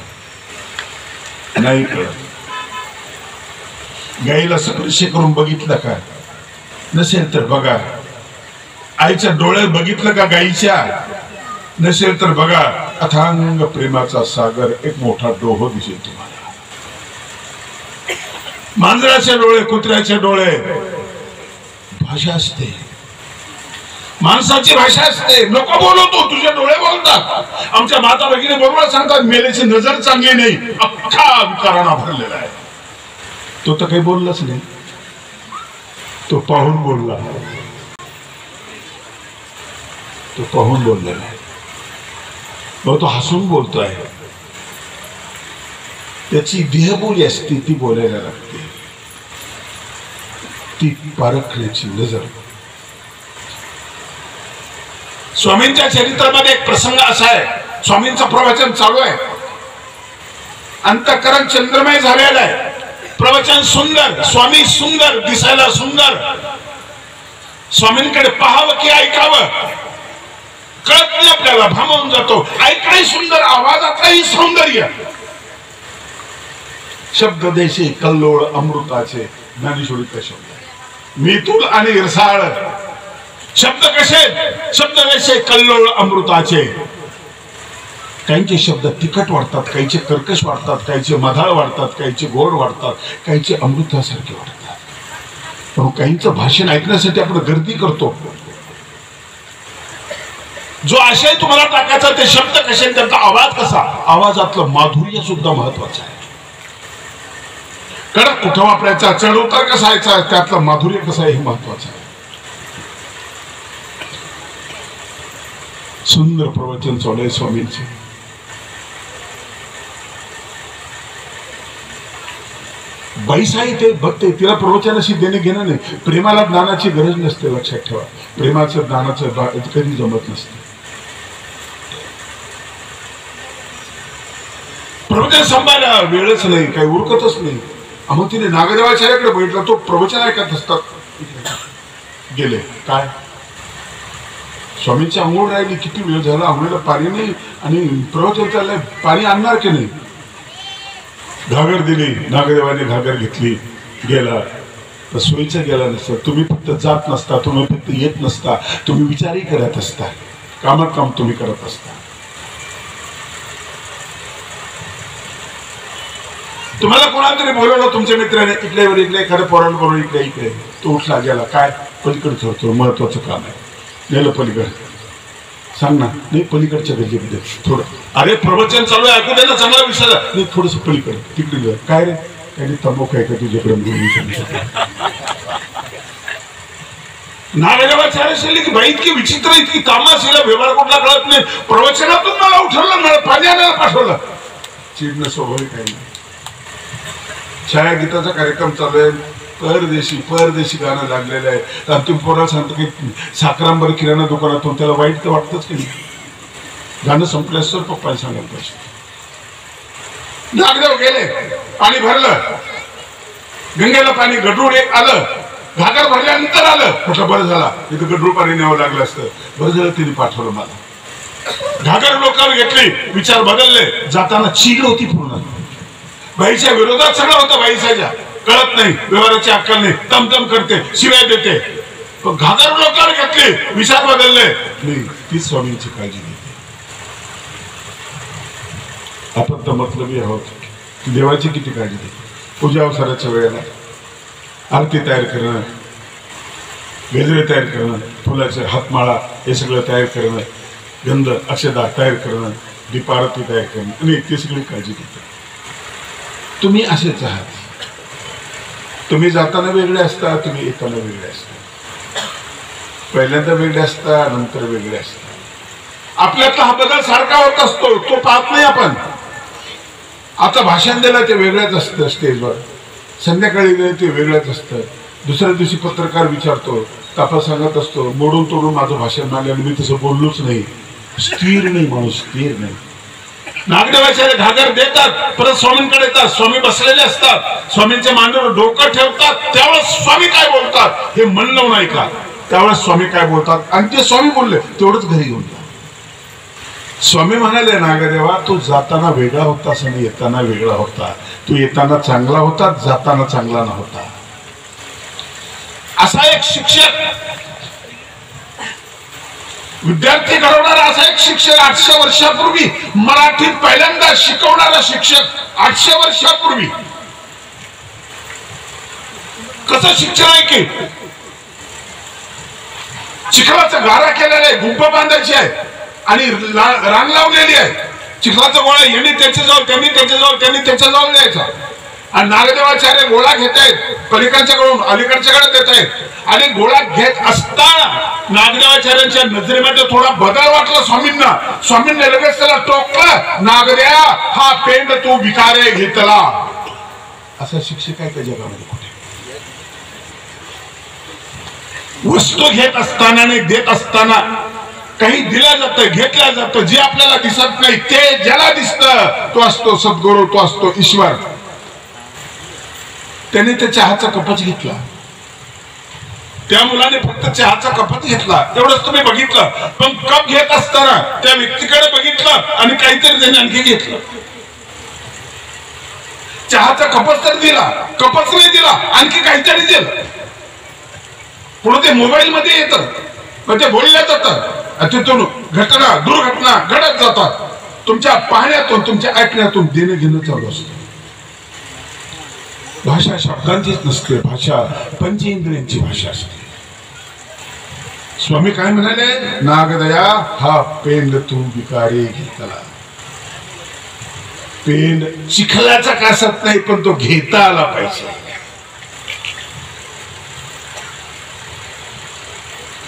नाही कळत. गाईला स्पर्श करून बघितलं का? नसेल तर बघा. आईच्या डोळ्यात बघितलं का गाईच्या? नसेल तर बघा. अथांग प्रेमाचा सागर, एक मोठा डोह दिसेल तुम्हाला. मांजराचे डोळे, कुत्र्याचे डोळे, भाषा असते. माणसाची भाषा असते. नको बोलवतो, तुझे डोळे बोलतात. आमच्या माता भगिनी बरोबर सांगतात, मेलेची नजर चांगली नाही, अख्खा विकारांना भरलेला आहे. तो तर काही बोललाच नाही, तो पाहून बोलला. तो पाहून बोललेला आहे. मग तो हसून बोलतोय. त्याची देहबोली असते, ती बोलायला लागते. ती पारखण्याची नजर. स्वामींच्या चरित्रामध्ये एक प्रसंग असा आहे. स्वामींचं प्रवचन चालू आहे, अंतःकरण चंद्रमय झालेलं आहे. प्रवचन सुंदर, स्वामी सुंदर, दिसायला सुंदर. स्वामींकडे पाहावं की ऐकावं कळत नाही आपल्याला, भामावून जातो. ऐकणे सुंदर, आवाजातही सौंदर्य. शब्द देशे कल्लोळ अमृताचे, ज्ञानेश्वरीचा शब्द आहे. मितुल आणि इरसाळ शब्द कसे? शब्द देशे कल्लोळ अमृताचे. काहींचे शब्द तिखट वाटतात, काहींचे कर्कश वाटतात, काहींचे मधाळ वाटतात, काहींचे गोड वाटतात, काहींचे अमृतासारखे वाटतात. पण काहींचं भाषण ऐकण्यासाठी आपण गर्दी करतो. जो आशय तुम्हाला टाकायचा, ते शब्द कसे, त्यांचा आवाज कसा, आवाजातलं माधुर्य सुद्धा महत्वाचं आहे. कडक कुठं वापरायचा, चढ उतार कसा यायचा, त्यातलं माधुर्य कसं आहे हे महत्वाचं आहे. सुंदर प्रवचन चालू आहे स्वामींचे. बाईसाई ते बघते, तिला प्रवचनाशी देणे घेणं नाही. प्रेमाला ज्ञानाची गरज नसते, लक्षात ठेवा. प्रेमाचं ज्ञानाचं कधी जमत नसते. प्रवचन सांभाळायला वेळच नाही, काही उरकतच नाही. मग तिने नागदेवाचार्याकडे बघितलं, तो प्रवचन ऐकत असतात. गेले काय, स्वामींची आंघोळ राहिली, किती वेळ झाला, आंघोळीला पाणी नाही आणि प्रवचन चाललंय, पाणी आणणार की नाही. घागर दिली, नागदेवाने घागर घेतली, गेला. तर सोयीचं गेला नसतं. तुम्ही फक्त जात नसता, तुम्ही फक्त येत नसता, तुम्ही विचारही करत असता, कामात काम तुम्ही करत असता. तुम्हाला कोणाला तरी बोलवलं तुमच्या मित्राने, इकडेवर इकडे एखाद्या पोराला बरोबर इकडे इकडे, तो उठला गेला, काय पलीकडे ठरतो, महत्वाचं काम आहे, गेलं पलीकडे. सांग ना. नाही पलीकडच्या गल्लीमध्ये थोडं. अरे प्रवचन चालू आहे, ऐकू दे ना, चांगला विषय नाही, थोडस पलीकडे तिकडे. काय रे, काही तंबाखू आहे का तुझ्याकडे? नागदेवाचार्य की बाई इतकी विचित्र, इतकी कामाशीला, व्यवहार कुठला कळत नाही. प्रवचनातून मला उठवलं, मला पाणी आणायला पाठवलं. चिडणं स्वाभाविक आहे ना. छायागीताचा कार्यक्रम चालू आहे, परदेशी परदेशी गाणं लागलेलं आहे. तर तुम्ही पोराला सांगतो की साखरांबर किराणा दुकानातून, त्याला वाईट तर वाटतच की नाही. गाणं संपल्यास तर पप्पाने सांगायला पाहिजे. नागदेव गेले, पाणी भरलं, गंगेला पाणी गढूळ आलं, घागर भरल्यानंतर आलं. म्हटलं बरं झाला, इथं गढूळ पाणी न्यावं लागलं असतं. बरं झालं तिने पाठवलं मला. घागर लोकांवर घेतली, विचार बदलले. जाताना चीड होती पूर्ण, बाईच्या विरोधात सगळं होतं. बाईच्या कळत नाही, व्यवहाराची अक्कल नाही, तमतम करते, शिवाय देते. पण घागर लोकांवर घेतली, विचार बदलले. नाही, तीच स्वामींची काळजी घेते. आपण तर मतलबी आहोत. देवाची किती काळजी घेते. पूजा अवसराच्या वेळेला आरती तयार करणं, गजरे तयार करणं, फुलाचे हातमाळा हे सगळं तयार करणं, गंध अक्षदा तयार करणं, दीपारती तयार करणं, आणि ती सगळी काळजी घेते. तुम्ही असेच आहात. तुम्ही जाताना वेगळे असता, तुम्ही येताना वेगळे असता. पहिल्यांदा वेगळे असता, नंतर वेगळे असता. आपल्यातला हा बदल सारखा होत असतो, तो पाहत नाही आपण. आता भाषण दिलं ते वेगळंच असतं, स्टेजवर संध्याकाळी गेले ते वेगळंच असतं. दुसऱ्या दिवशी पत्रकार विचारतो, तापा सांगत असतो, मोडून तोडून माझं भाषण मानल्याने मी तसं बोललोच नाही. स्थिर नाही माणूस, स्थिर नाही. नागदेवाचार्य घागर देतात, परत स्वामींकडे येतात. स्वामी बसलेले असतात, स्वामींच्या मांडीवर डोकं ठेवतात. त्यावेळेस स्वामी काय बोलतात हे म्हणलं नाही का, त्यावेळेस स्वामी काय बोलतात, आणि ते स्वामी बोलले तेवढंच घरी घेऊन जा. स्वामी म्हणाले, नागदेवा तू जाताना वेगळा होतास आणि येताना वेगळा होता. तू येताना चांगला होता, जाताना चांगला नव्हता. असा एक शिक्षक, विद्यार्थी घडवणारा असा एक शिक्षक, 800 वर्षापूर्वी मराठीत पहिल्यांदा शिकवणारा शिक्षक, 800 वर्षापूर्वी. कसं शिक्षण आहे की चिखलाचा गारा केलेला आहे, गुंफ बांधायची आहे आणि रांग लावलेली आहे. चिखलाचा गोळा यांनी त्याच्याजवळ, त्यांनी त्याच्याजवळ, त्यांनी त्याच्याजवळ द्यायचा. आणि नागदेवाचार्य गोळा घेत आहेत, पलीकडच्याकडून अलीकडच्याकडे देत आहेत. आणि गोळा घेत असताना नागदेवाचार्यांच्या नजरेमध्ये थोडा बदल वाटला स्वामींना. स्वामींनी लगेच त्याला टोकलं, नागद्या हा पेंड तू विकारे घेतला. असा शिक्षक आहे त्या जगामध्ये कुठे? वस्तू घेत असताना आणि देत असताना काही दिलं जातं, घेतलं जातं. जे आपल्याला दिसत नाही ते ज्याला दिसतं तो असतो सद्गुरू, तो असतो ईश्वर. त्याने त्या चहाचा कपच घेतला, त्या मुलाने फक्त चहाचा कपच घेतला, एवढंच तुम्ही बघितलं. पण कप घेत असताना त्या व्यक्तीकडे बघितलं आणि काहीतरी त्याने आणखी घेतलं. चहाचा कपच तर दिला, कपच नाही दिला, आणखी काहीतरी दिलं. पुढे ते मोबाईल मध्ये येतं, मग ते बोलल्या जातं. तिथून घटना दुर्घटना घडत जातात. तुमच्या पाहण्यातून, तुमच्या ऐकण्यातून देणं घेणं चालू असतं. भाषा शब्दांचीच नसते, भाषा पंचेंद्रियांची भाषा असते. स्वामी काय म्हणाले, नागदया हा पेंड तू विकारे घेतला. पेंड चिखलाचा कासत नाही, पण तो घेता आला पाहिजे.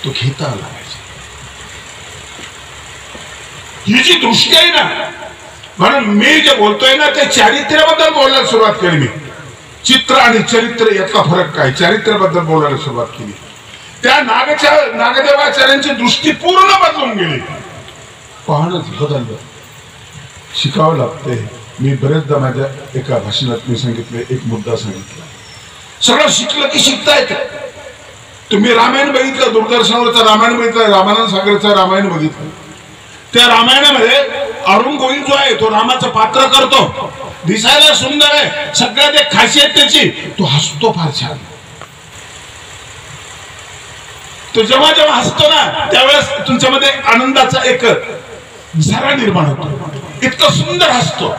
तो घेता आला पाहिजे. ही जी दृष्टी आहे ना, म्हणून मी जे बोलतोय ना ते चारित्र्याबद्दल बोलायला सुरुवात केली. मी चित्र आणि चरित्र यातला फरक काय, चारित्र्याबद्दल बोलायला सुरुवात केली. त्या नागदेवाचार्यांची दृष्टी पूर्ण बदलून गेली. पाहणंच बदललं. शिकावं लागतंय. मी बरेचदा माझ्या एका भाषणात मी सांगितलं, एक मुद्दा सांगितला, सगळं शिकलं की शिकता येतं. तुम्ही रामायण बघितलं, दूरदर्शनवरचं रामायण बघितलं, रामानंद सागरचं रामायण बघितलं. त्या रामायणामध्ये अरुण गोविंद जो आहे तो रामाचं पात्र करतो, दिसायला सुंदर आहे, सगळ्यात एक खासियत त्याची, तो हसतो फार छान. तो जेव्हा जेव्हा हसतो ना त्यावेळेस तुमच्यामध्ये आनंदाचा एक झरा निर्माण होतो. इतकं सुंदर हसतो.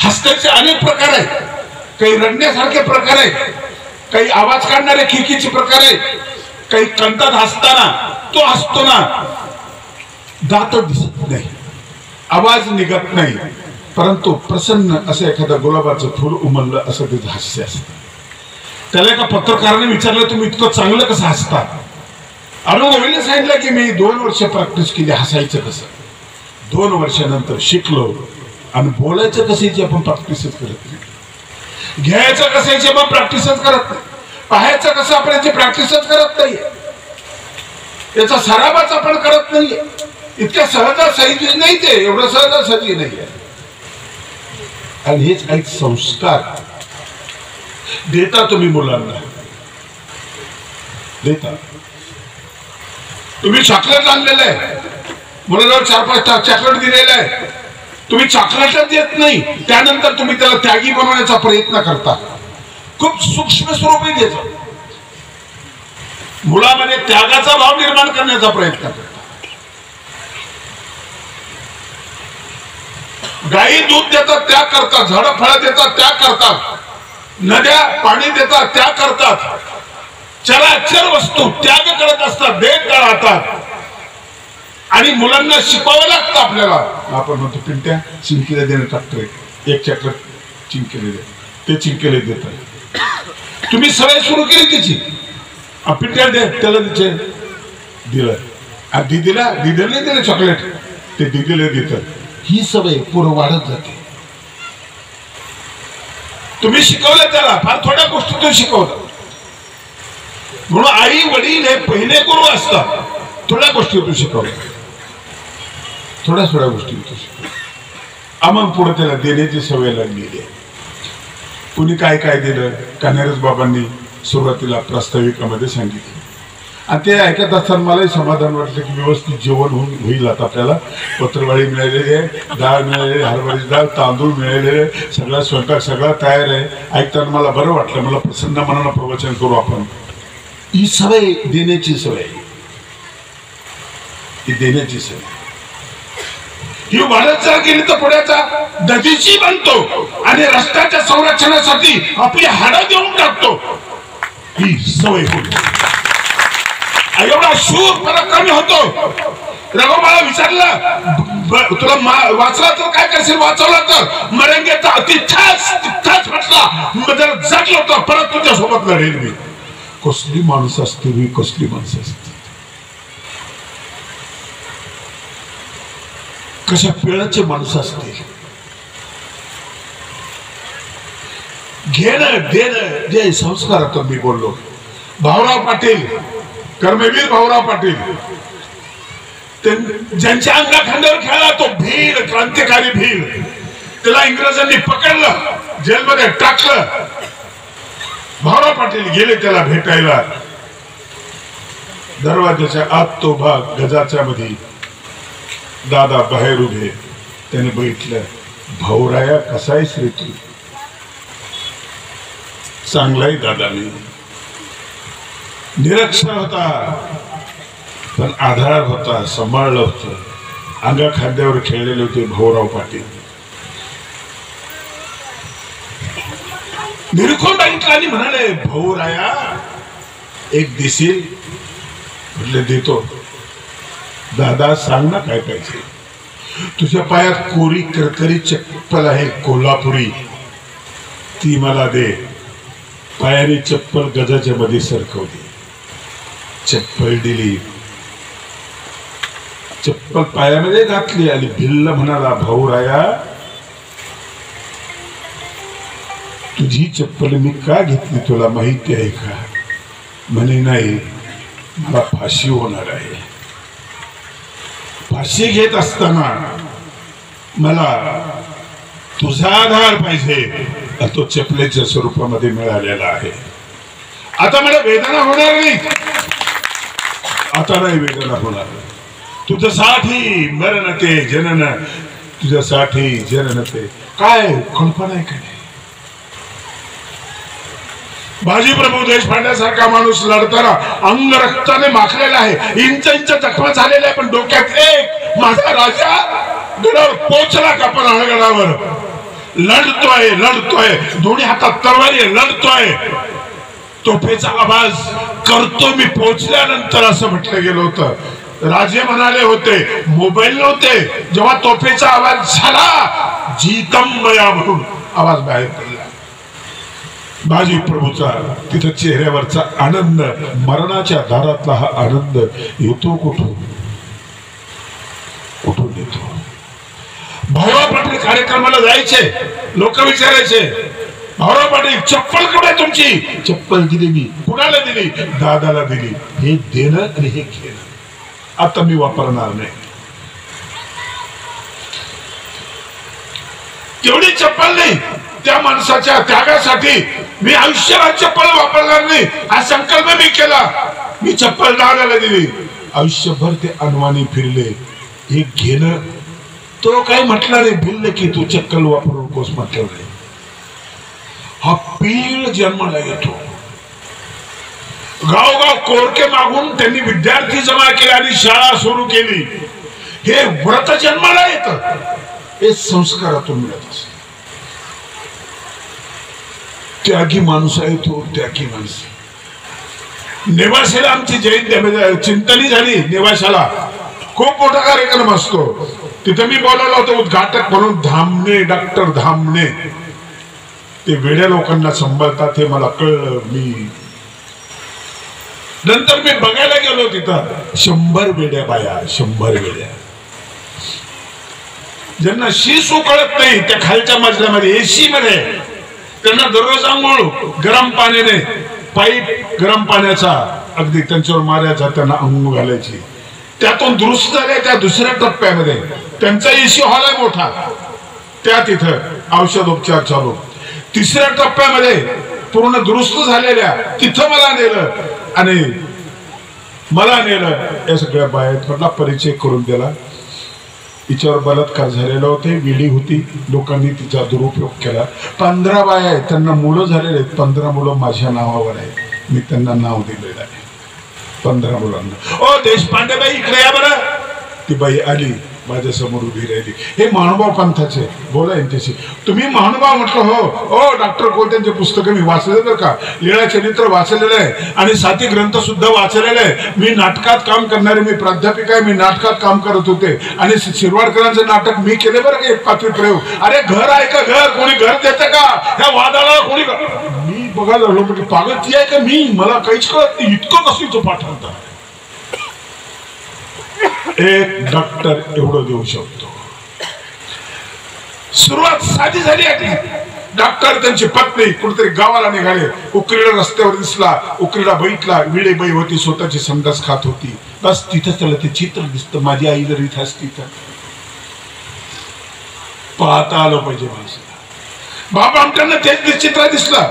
हसण्याचे अनेक प्रकार आहेत. काही रडण्यासारखे प्रकार आहेत, काही आवाज काढणारे खिकीचे प्रकार आहेत, काही कंटात हसताना तो हसतो ना दात दिसत नाही, आवाज निघत नाही, परंतु प्रसन्न असं एखादं गुलाबाचं फुल उमललं असं त्याचं हास्य असतं. त्याला एका पत्रकाराने विचारलं, तुम्ही इतकं चांगलं कसं हसता? अरुण गोविलने सांगितलं की मी 2 वर्ष प्रॅक्टिस केली हसायचं कसं. 2 वर्षानंतर शिकलो. आणि बोलायचं कसं याची आपण प्रॅक्टिसच करत नाही, घ्यायचं कसं याची आपण प्रॅक्टिसच करत नाही, पाहायचं कसं आपण याची प्रॅक्टिसच करत नाही, याचा सरावच आपण करत नाहीये. इतक्या सहजासहजी नाही, ते एवढं सहजासहजी नाहीये. आणि हेच काही संस्कार देता तुम्ही मुलांना, देता. तुम्ही चॉकलेट आणलेलं आहे, मुलाला 4-5 चॉकलेट दिलेलं आहे, तुम्ही चॉकलेटच देत नाही, त्यानंतर तुम्ही त्याला त्यागी बनवण्याचा प्रयत्न करता. खूप सूक्ष्म स्वरूपी द्यायचं, मुलामध्ये त्यागाचा भाव निर्माण करण्याचा प्रयत्न करता. गायी दूध देतात त्या करतात, झाडं फळं देतात त्या करतात, नद्या पाणी देतात त्या करतात, चराचर वस्तू त्याग करत असतात, देत राहतात. आणि मुलांना शिकवावं लागतं आपल्याला. आपण म्हणतो पिंट्या चिंकीला देणं टाकतोय, 1 चॉकलेट चिंकीला दे, ते चिंकीला देतात. तुम्ही सवय सुरू केली त्याची, पिंट्या दे, त्याला दिलं, दीदीला नाही दिलं चॉकलेट, ते दीदीला देतात. ही सवय पुढे वाढत जाते. तुम्ही शिकवलं त्याला, फार थोड्या गोष्टीतून शिकवलं. म्हणून आई वडील हे पहिले गुरु असतात. थोड्या गोष्टीतून शिकवलं, थोड्या गोष्टीतून शिकवलं. आम्हाला पुढे त्याला देण्याची सवय लागलेली आहे. कुणी काय काय दिलं, कान्हेरस बाबांनी सुरुवातीला प्रास्ताविकामध्ये सांगितलं. आणि ते ऐकत असताना मलाही समाधान वाटलं की व्यवस्थित जेवण होईल. आता आपल्याला पत्रवाळी मिळालेली आहे, डाळ मिळालेली, हरभऱ्याची डाळ, तांदूळ मिळालेले, सगळा स्वयंपाक सगळा तयार आहे. ऐकताना मला बरं वाटलं. मला प्रसन्न मनानं प्रवचन करू आपण. ही सवय देण्याची सवय, ही देण्याची सवय ही वाढत जर गेली तर पुढ्याचा नदीची बनतो आणि रस्त्याच्या संरक्षणासाठी आपली हाडं देऊन टाकतो. ही सवय होती. एवढा शूर पराक्रमी होतो. रघुबाला विचारलं, तुला वाचला तर काय करशील, वाचवला तर मरेंगेचा तिथाच म्हटला, जर जगलो होतं परत तुझ्या सोबत लढेल मी. कसली माणसं असते, कसली माणसं असते, कशा पिळाचे माणसं असतील. घेणं देणं जे संस्कार आता मी बोललो. भाऊराव पाटील, कर्मवीर भाऊराव पाटील, ज्यांच्या अंगाखांद्यावर खेळला तो भील, क्रांतिकारी भील, त्याला इंग्रजांनी पकडलं, जेलमध्ये टाकलं. भाऊराव पाटील गेले त्याला भेटायला. दरवाजाच्या आत तो भाग गजाच्या मध्ये, दादा बाहेर उभे. त्याने बघितलं, भाऊराया कसा आहेस रे तू? चांगलाही दादा. मी निरक्षर होता पण आधार होता, सांभाळलं होतं. अंगा खांद्यावर खेळलेले होते भाऊराव पाटील. निरखून बघितलं आणि म्हणाले, भाऊराया एक देशील? म्हटले देतो. दादा सांग ना काय पाहिजे. तुझ्या पायात कोरी करकरी चप्पल आहे कोल्हापुरी, ती मला दे. पायाने चप्पल गजाच्या मध्ये सरकवली, चप्पल दिली, चप्पल पायामध्ये घातली आणि भिल्ल म्हणाला, भाऊराया तुझी चप्पल मी का घेतली तुला माहिती आहे का? म्हणे नाही, मला फाशी होणार आहे. फाशी घेत असताना मला तुझा आधार पाहिजे, तो चपलेच्या स्वरूपामध्ये मिळालेला आहे. आता मला वेदना होणार नाही, आता नाही वेदना होणार. तुझ्यासाठी मरण ते जनन, तुझ्यासाठी जनन ते. काय कल्पना आहे का नाही? बाजीप्रभू देशपांड्यासारखा माणूस लढताना अंग रक्ताने माखलेला आहे, इंच जखमा झालेला आहे, पण डोक्यात एक माझा राजा गडावर पोचला का पण गडावर लढतोय, दोन्ही हातात तलवारी लढतोय. तोफेचा आवाज करतो मी पोचल्यानंतर असं म्हटलं गेलं होतं. राजे म्हणाले होते, मोबाईल नव्हते, जेव्हा तोफेचा आवाज झाला जीतमया म्हणून आवाज बाहेर पडला. बाजी प्रभूचा तिथं चेहऱ्यावरचा आनंद, मरणाच्या दारातला हा आनंद येतो कुठून कुठून येतो. भाऊराव पाटील कार्यक्रमाला जायचे, लोक विचारायचे, भाऊराव पाटील चप्पल कुठे तुमची? चप्पल दिली मी. कुणाला दिली? दादाला दिली. हे देणं आणि हे घेणं आता मी वापरणार नाही. तेवढी चप्पल नाही, त्या माणसाच्या त्यागासाठी मी आयुष्यभर चप्पल वापरणार नाही हा संकल्प मी केला. मी चप्पल दादाला दिली. आयुष्यभर ते अनवाणी फिरले. हे घेणं तो काय म्हटलं नाही, भिल्ल की तू चक्कल वापरू नकोस म्हटलं नाही. हा पीळ जन्माला येतो. गावगाव कोरके मागून त्यांनी विद्यार्थी जमा केले आणि शाळा सुरू केली. हे व्रत जन्माला येतं, हे संस्कारातून मिळत असत. त्यागी माणूस आहे तो, त्यागी माणूस. नेवाशाला आमची जयंती चिंतनी झाली. नेवाशाला खूप मोठा कार्यक्रम असतो. तिथे मी बोलावलं होतं उद्घाटक म्हणून. धामणे, डॉक्टर धामणे ते वेड्या लोकांना सांभाळतात हे मला कळलं. मी नंतर मी बघायला गेलो तिथं 100 वेड्या बाया, 100 वेड्या, ज्यांना शीसू कळत नाही. त्या खालच्या मजल्यामध्ये एसी मध्ये त्यांना दररोज आंघोळ गरम पाण्याने, पाईप गरम पाण्याचा अगदी त्यांच्यावर मारायचा, त्यांना आंघोळ घालायची. त्यातून दुरुस्त झाले त्या दुसऱ्या टप्प्यामध्ये त्यांचा एसी हॉल आहे मोठा, त्या तिथं औषधोपचार चालू. तिसऱ्या टप्प्यामध्ये पूर्ण दुरुस्त झालेल्या तिथं मला नेलं आणि मला नेलं. या सगळ्या बाहेर म्हटला परिचय करून दिला. तिच्यावर बलात्कार झालेला होते, विडी होती, लोकांनी तिचा दुरुपयोग केला. 15 बाया आहेत, त्यांना मुलं झालेले आहेत. 15 मुलं माझ्या नावावर आहेत, मी त्यांना नाव दिलेलं आहे. 15 मुलांना. ओ देशपांडे बाई इकडे या बरं. ती बाई आली, माझ्या समोर उभी राहिली. हे महानुभाव पंथाचे, बोला यांच्याशी. तुम्ही महानुभाव म्हटलं हो. ओ डॉक्टर कोलत्यांचे पुस्तकं मी वाचले बरं का, लीळा चरित्र वाचलेलं आहे आणि साती ग्रंथ सुद्धा वाचलेले आहे. मी नाटकात काम करणारे, मी प्राध्यापिका आहे, मी नाटकात काम करत होते आणि शिरवाडकरांचं नाटक मी केले बरं का, एक पात्री प्रयोग. अरे घर आहे का घर, कोणी घर देतं का ह्या वादाला कोणी? मी बघायला लागलो म्हणजे पागल ती आहे का मी, मला काहीच कळत नाही. इतकं कसं पाठवतं. एक डॉक्टर एवढं देऊ शकतो. सुरुवात साधी झाली आहे. डॉक्टर त्यांची पत्नी कुठेतरी गावाला निघाले. उकरीला रस्त्यावर दिसला, उकरीला बघितला, विडे बाई होती, स्वतःची संडास खात होती. बस तिथं त्याला ते चित्र दिसतं. माझी आई जर इथं असती तर पाहता आलं पाहिजे माणसाला. बाबा आमट्यांना तेच चित्र दिसलं.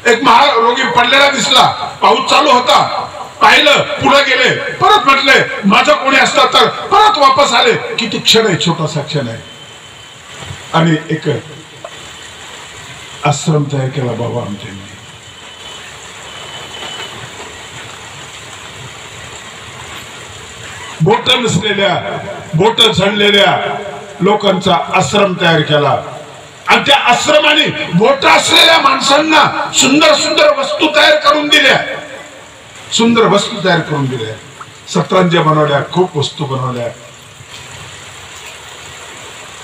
एक महारोगी पडलेला दिसला, पाऊस चालू होता, पाहिलं, पुढे गेले, परत म्हटले माझं कोणी असतं तर, परत वापस आले. किती क्षण आहे, छोटासा क्षण आहे. आणि एक आश्रम तयार केला बाबा आमच्यानी. बोट नसलेल्या, बोट झडलेल्या लोकांचा आश्रम तयार केला आणि त्या आश्रमाने बोट असलेल्या माणसांना सुंदर सुंदर वस्तू तयार करून दिल्या. सुंदर वस्तू तयार करून दिल्या, सतरंज्या बनवल्या, खूप वस्तू बनवल्या.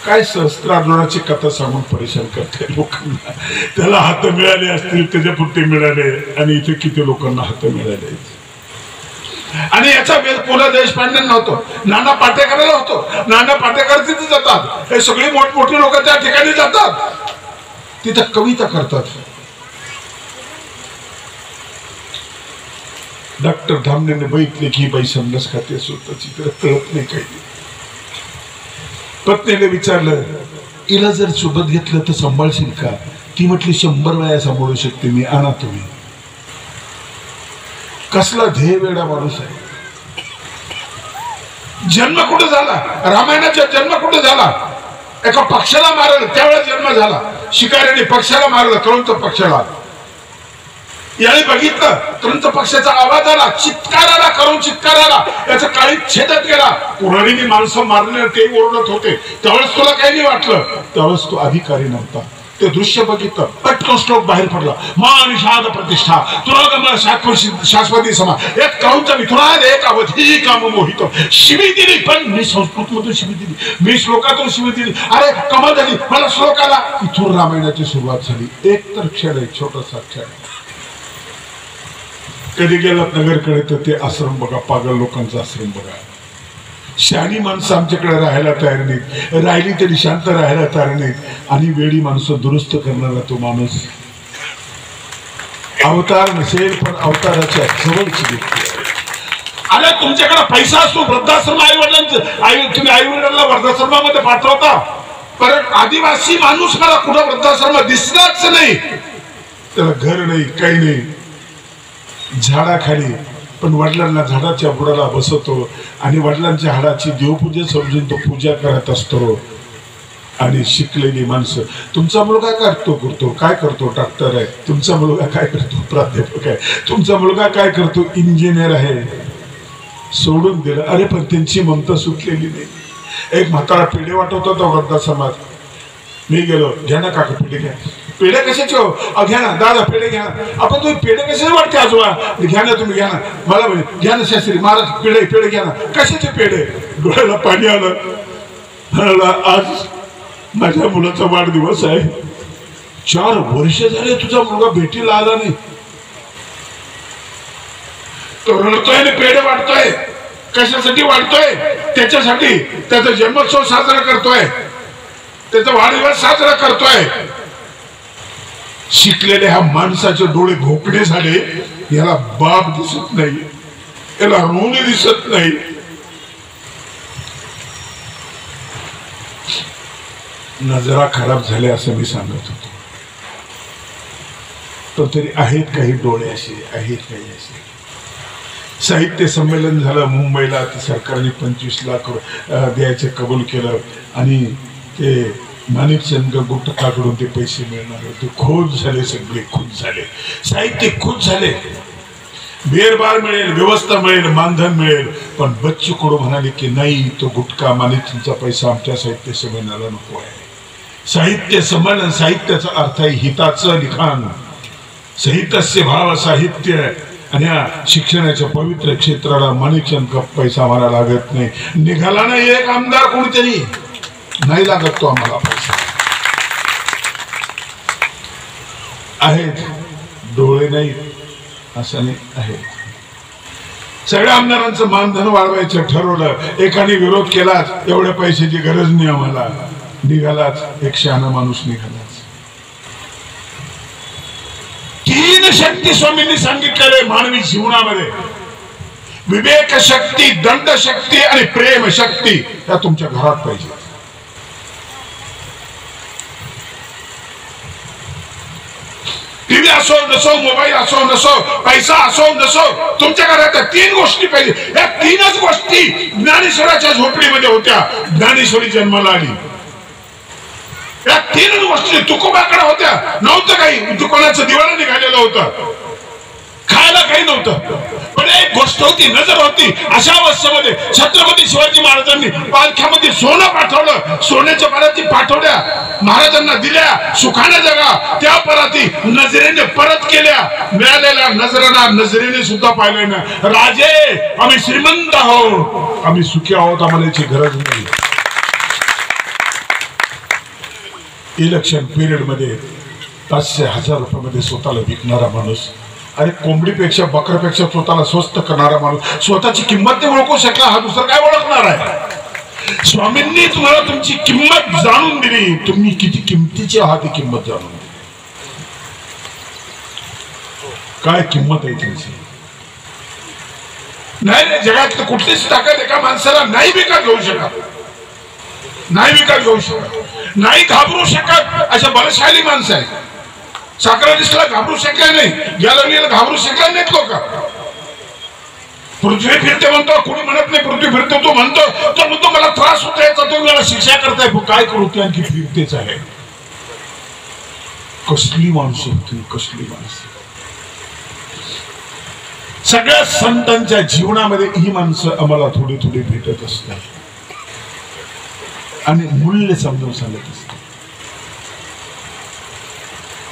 काय सहस्त्रार्जुनाची कथा सांगून परेशान करते लोकांना. त्याला हात मिळाले असतील, त्याच्या पुढे मिळाले, आणि इथे किती लोकांना हात मिळाले. आणि याचा वेध पु ल देशपांडेंना होतो, नाना पाटेकरला होतो. नाना पाटेकर तिथे जातात, हे सगळी मोठमोठी लोक त्या ठिकाणी जातात, तिथे कविता करतात. डॉक्टर धामणेने बघितले की बाई संडास खाते, स्वतःची तर कळत नाही काही. पत्नीने विचारलं, हिला जर सोबत घेतलं तर सांभाळशील का? ती म्हटली 100 वेळा सांभाळू शकते मी, आणा तुम्ही. कसला ध्येय वेडा माणूस आहे. जन्म कुठे झाला? रामायणाचा जन्म कुठे झाला? एका पक्षाला मारलं त्यावेळेस जन्म झाला. शिकाऱ्याने पक्षाला मारलं, कळून पक्षाला. याने बघितलं तुरंत पक्षाचा आवाज आला, चित्कार आला, करून चित्कार आला, याचा काळी छेदत गेला. पुराणीने माणसं मारले ते ओरडत होते. त्यावेळेस तुला काही नाही वाटलं, त्यावेळेस तो अधिकारी नव्हता. ते दृश्य बघितलं, पटकन श्लोक बाहेर पडला, मान निषाद प्रतिष्ठा तुरागम शाश्वती समा एक काउंचा मिथुनाद एक अवधी काम मोहित शिवी दिली, पण मी संस्कृत मधून शिवी दिली, मी श्लोकातून शिवी दिली. अरे कमाल झाली, मला श्लोकाला इथून रामायणाची सुरुवात झाली. एक तर क्षण आहे, छोटासा क्षण. कधी गेलात नगरकडे तर ते आश्रम बघा, पागल लोकांचा आश्रम बघा. शहाणी माणसं आमच्याकडे राहायला तयार नाहीत, राहिली तरी शांत राहायला तयार नाहीत. आणि वेळी माणसं दुरुस्त करणारा तो माणूस अवतार नसेल पण अवताराच्या जवळची व्यक्ती. अरे तुमच्याकडे पैसा असतो, वृद्धाश्रम आई वडिलांचं तुम्ही आई वडिलांना वृद्धाश्रमामध्ये पाठवता, पण आदिवासी माणूस मला कुठं वृद्धाश्रम दिसणारच नाही. त्याला घर नाही, काही नाही, झाडाखाली. पण वडिलांना झाडाच्या बुडाला बसवतो आणि वडिलांच्या हाडाची देवपूजा समजून तो पूजा करत असतो. आणि शिकलेली माणसं, तुमचा मुलगा करतो काय करतो, डॉक्टर आहे. तुमचा मुलगा काय करतो, प्राध्यापक आहे. तुमचा मुलगा काय करतो, इंजिनियर आहे. सोडून दिलं. अरे पण त्यांची ममता सुटलेली नाही. एक म्हातारा पेढे वाटवत होता वृद्धाश्रमात. मी गेलो, घ्या ना काका पेढे घ्या. पेढे कशाचे हो, घ्या ना दादा पेढे घ्या. आपण तुम्ही पेढे कशाचे वाटते आजोबा, घ्या ना तुम्ही, घ्या ना. मला म्हणे घ्या ना शास्त्री महाराज पेढे घ्या ना. कशाचे पेढे. डोळ्याला पाणी आलं. आज माझ्या मुलाचा वाढदिवस आहे, 4 वर्ष झाले तुझा मुलगा भेटीला आला नाही. तो रडतोय आणि पेढे वाटतोय. कशासाठी वाटतोय, त्याच्यासाठी. त्याचा जन्मोत्सव साजरा करतोय, त्याचा वाढदिवस साजरा करतोय. शिकलेल्या ह्या माणसाचे डोळे भोकडे झाले. याला बाप दिसत नाही, याला ऋण दिसत नाही. नजरा खराब झाल्या असं मी सांगत होतो. तो तरी आहेत काही डोळे असे, आहेत काही असे. साहित्य संमेलन झालं मुंबईला, ते सरकारने 25 लाख द्यायचे कबूल केलं. आणि ते माणिकचंद गुप्तकाकडून ते पैसे मिळणार होते. खुश झाले, सगळे खुश झाले, साहित्य खुश झाले. बेरबार मिळेल, व्यवस्था मिळेल, मानधन मिळेल. पण बच्चू कडू म्हणाले की नाही, तो गुटखा माणिकचंदचा पैसा आमच्या साहित्य संमेलनाला नको आहे. साहित्य संमेलन, साहित्याचा अर्थ आहे हिताचं लिखाण. साहित्याचे भाव साहित्य. आणि या शिक्षणाच्या पवित्र क्षेत्राला माणिकचंद पैसा आम्हाला लागत नाही. निघाला नाही एक आमदार कोणीतरी, नाही लागत तो आम्हाला पैसा. आहेत डोळे नाही असं नाही, आहेत. सगळ्या आमदारांचं मानधन वाढवायचं ठरवलं. एकाने विरोध केलाच, एवढ्या पैशाची गरज नाही आम्हाला. निघालाच एक शहाणा माणूस, निघालाच. 3 शक्ती स्वामींनी सांगितलेले मानवी जीवनामध्ये, विवेक शक्ती, दंड शक्ती आणि प्रेम शक्ती, या तुमच्या घरात पाहिजे. टीव्ही असो नसो, मोबाईल असो नसो, पैसा असो नसो, तुमच्या घरात 3 गोष्टी पाहिजे. या 3च गोष्टी ज्ञानेश्वराच्या झोपडीमध्ये होत्या. ज्ञानेश्वरी जन्माला आली, या 3 गोष्टी तुकोबाकडे होत्या. नव्हतं काही, दुकानाचं दिवाळं निघालेलं होतं, खायला काही नव्हतं. पण एक गोष्ट होती, नजर होती. अशा अवस्थेमध्ये छत्रपती शिवाजी महाराजांनी पालख्यामध्ये सोनं पाठवलं. सोन्याच्या पराती पाठवल्या, महाराजांना दिल्या. सुखाने जगा. त्या पराती नजरेने परत केल्या. मिळालेल्या नजरांना नजरेने सुद्धा पाहिले ना. राजे आम्ही श्रीमंत आहोत, आम्ही सुखी आहोत, आम्हाला याची गरज नाही. इलेक्शन पिरियड मध्ये 500,000 रुपयामध्ये स्वतःला विकणारा माणूस. अरे कोंबडीपेक्षा बकऱ्यापेक्षा स्वतःला स्वस्त करणारा माणूस स्वतःची किंमत नाही ओळखू शकला, हा दुसरा काय ओळखणार आहे. स्वामींनी तुम्हाला तुमची किंमत जाणून दिली. तुम्ही किती किमतीचे आहात ही किंमत जाणून दिली. काय किंमत आहे तुमची. नाही, जगात कुठलीच ताकद एका माणसाला नाही विकत घेऊ शकत, नाही विकत घेऊ शकत, नाही घाबरू शकत. अशा बलशाली माणसं आहेत. साक्राटिसला घाबरू शकले नाही, गॅलिलिओला घाबरू शकले नाहीत लोक. पृथ्वी फिरते म्हणतो, कोणी म्हणत नाही पृथ्वी फिरते, तो म्हणतो मला त्रास होतो याचा, तुम्ही मला शिक्षा करताय. काय करू, ती आणखी फिरतेच आहे. कसली माणसं होती, कसली माणसं. सगळ्या संतांच्या जीवनामध्ये ही माणसं आम्हाला थोडी थोडी भेटत असतात आणि मूल्य समजून सांगत असतात.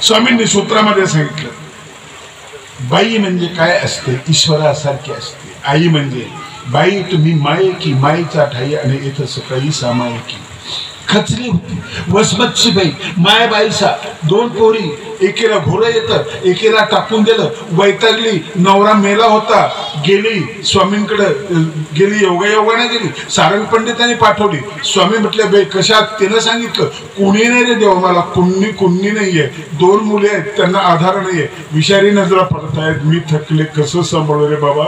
स्वामींनी सूत्रामध्ये सांगितलं, बाई म्हणजे काय असते, ईश्वरासारखी असते. आई म्हणजे बाई तुम्ही माये की मायेचा ठाई आणि इथं सकाळी सामाये की खचली होती वसमतची बाई मायबाईसा. दोन पोरी, एकेला घोर येतं, एकेला टाकून दिलं, वैतागली. नवरा मेला होता, गेली स्वामींकडे गेली, योगायोगाने गेली. सारंग पंडितांनी पाठवली. स्वामी म्हटले, बाई कशात? त्यानं सांगितलं, कुणी नाही रे देवा, मला कुणी नाहीये, दोन मुले आहेत, त्यांना आधार नाहीये, विषारी नजरा पडतायत, मी थकले, कसं सांभाळू रे बाबा,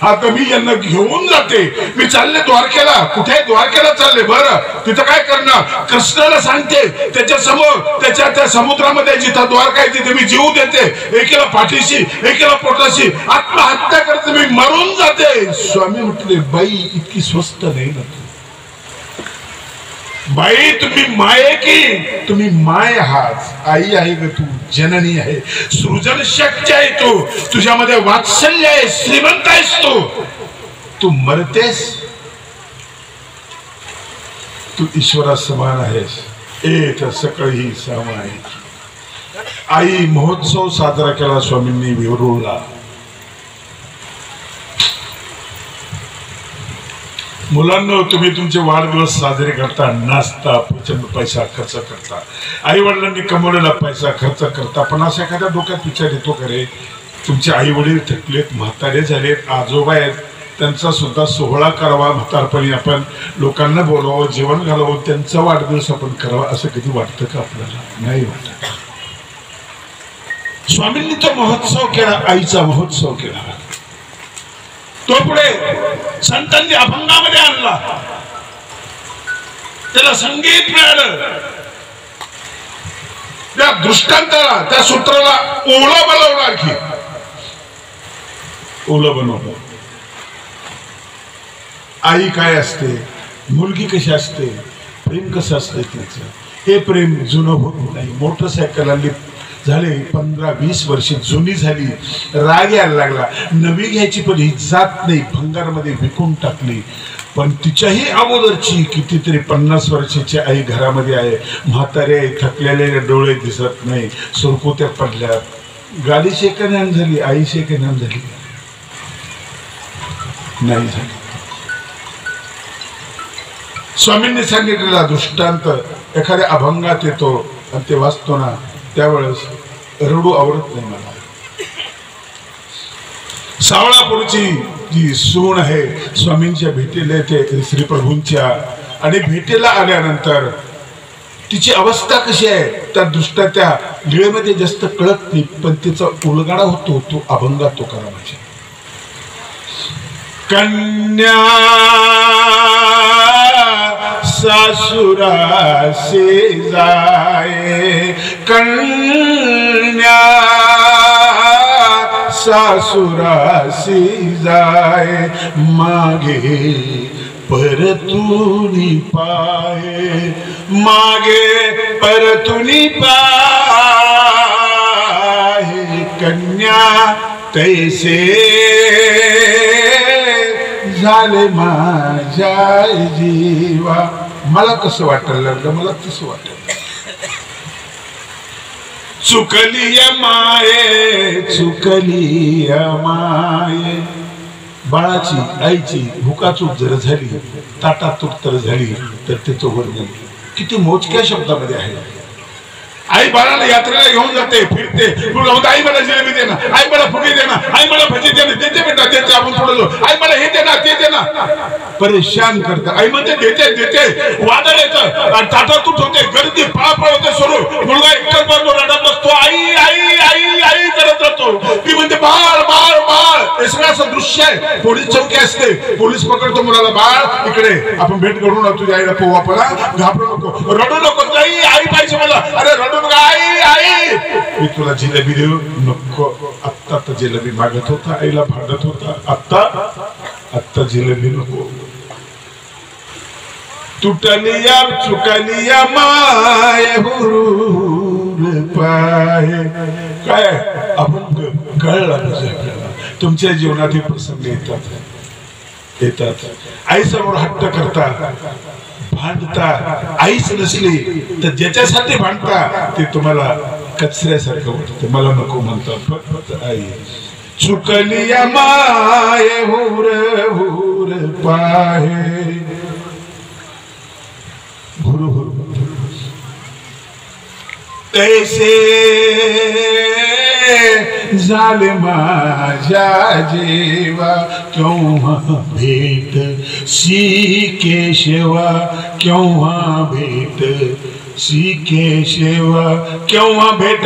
आता मी यांना घेऊन जाते, मी चालले द्वारकेला. कुठे? द्वारकेला चालले. बरं, तिथं काय करणार? कृष्णाला सांगते, त्याच्या समोर त्याच्या त्या समुद्रामध्ये जिथं द्वारका आहे तिथे मी जीव देते, एकेला पाठीशी एकेला पोटाशी, आत्महत्या करते, मी मरून जाते. स्वामी म्हटले, बाई इतकी स्वस्त नाही ना बाई, तुम्ही माये की तुम्ही माय आहात, आई आहे ग तू, जननी आहे, सृजन शक्य आहे तू, तुझ्यामध्ये वात्सल्य आहे, श्रीमंत आहेस तू मरतेस, तू ईश्वरा समान आहेस. एक सकाळी सामाय. आई महोत्सव साजरा केला स्वामींनी वेरूळला. मुलांना, तुम्ही तुमचे वाढदिवस साजरे करता, नाचता, प्रचंड पैसा खर्च करता, आई वडिलांनी कमवलेला पैसा खर्च करता, पण असा एखाद्या डोक्यात विचार येतो का रे, तुमचे आई वडील थकलेत, म्हातारे झालेत, आजोबा आहेत, त्यांचा सुद्धा सोहळा करावा, म्हातारपणी आपण लोकांना बोलावं, जेवण घालावं, त्यांचा वाढदिवस आपण करावा, असं कधी वाटतं का आपल्याला? नाही वाटत. स्वामींनी तो महोत्सव केला, आईचा महोत्सव केला. तो पुढे संतांनी अभंगामध्ये आणला, त्याला संगीत मिळालं, त्या दृष्टांताला, त्या सूत्राला ओला बनवला, आणखी ओलं बनवलं. आई काय असते, मुलगी कशी असते, प्रेम कसं असते तिचं, हे प्रेम जुनं होत नाही. मोटरसायकल आली, झाले 15-20 वर्षे जुनी झाली, राग यायला लागला, नवी घ्यायची पण ही जात नाही, भंगारमध्ये विकून टाकली. पण तिच्याही अगोदरची कितीतरी 50 वर्षाची आई घरामध्ये आहे, म्हातारे आहे, थकलेले डोळे दिसत नाही, सुरकुत्या पडल्या, गाडी सेकंड हँड झाली, आई सेकंड हँड झाली नाही झाली. स्वामींनी सांगितलेला दृष्टांत एखाद्या अभंगात येतो आणि ते वाचतो ना, त्यावेळेस रडू आवडत नाही मला. सावळापूरची जी सून आहे, स्वामींच्या भेटीला येते, श्रीप्रभूंच्या, आणि भेटीला आल्यानंतर तिची अवस्था कशी आहे त्या दृष्ट्या त्या लीळेमध्ये जास्त कळत नाही, पण तिचा उलगडा होतो तो अभंगात तो करा म्हणजे. कन्या सासुरासे जाए, कन्या सासुरासे जाए, मागे परतुनी पाहे, मागे परतुनी पाहे, कन्या तैसे झाले माझ्या जीवा. मला कसं वाटायला लागलं, मला तसं वाटलं. चुकली माये, चुकली माये, बाळाची आईची भुकाचूक जर झाली, ताटातूक तर झाली, तर त्याचं वर्णन किती मोजक्या शब्दामध्ये आहे. आई बाळाला यात्रेला घेऊन जाते, फिरते, आई मला जिलेबी दे ना, आई मला फुगे दे ना, आई मला भजी दे ना, देते बेटा देते, आपण थोडं जाऊ, आई मला हे दे ना ते दे ना, परेशान करतं. आई म्हणते देते देते, वादळ येतं आणि ताटातूट होते, गर्दी पळापळ होते सुरू, मुलगा एकटाच बरोबर रडत बसतो, आई आई आई आई करत राहतो. ती म्हणते बाळ बाळ बाळ. हे सगळं असं दृश्य आहे. पोलीस चौकी असते, पोलीस पकडतो मुलाला, बाळ इकडे आपण भेट करू ना, तुझ्या आईला पोवा पडा, घाबरू नको, रडू नको, आई आई पाहिजे मला, अरे रडू नको, आई आई मी तुला जिलेबी देऊ नको. आत्ता तर जिलेबी मागत होता, आईला भांडत होता, आत्ता जिलेबी नको. तुटलिया चुकलिया माय हुरूर पाय. काय अभंग कळला पाहिजे आपल्याला. तुमच्या जीवनात हे प्रसंग येतात. आई समोर हट्ट करता, भांडता, आईच नसली तर ज्याच्यासाठी भांडता ते तुम्हाला कचऱ्यासारखं वाटतं, मला नको म्हणतात. फक्त आई चुकलिया माये हुर हुर पाहे हुर हुर तैसे झाले माझ्या जीवा केव्हा भेट केशवा केव्हा भेट केशवा केव्हा भेट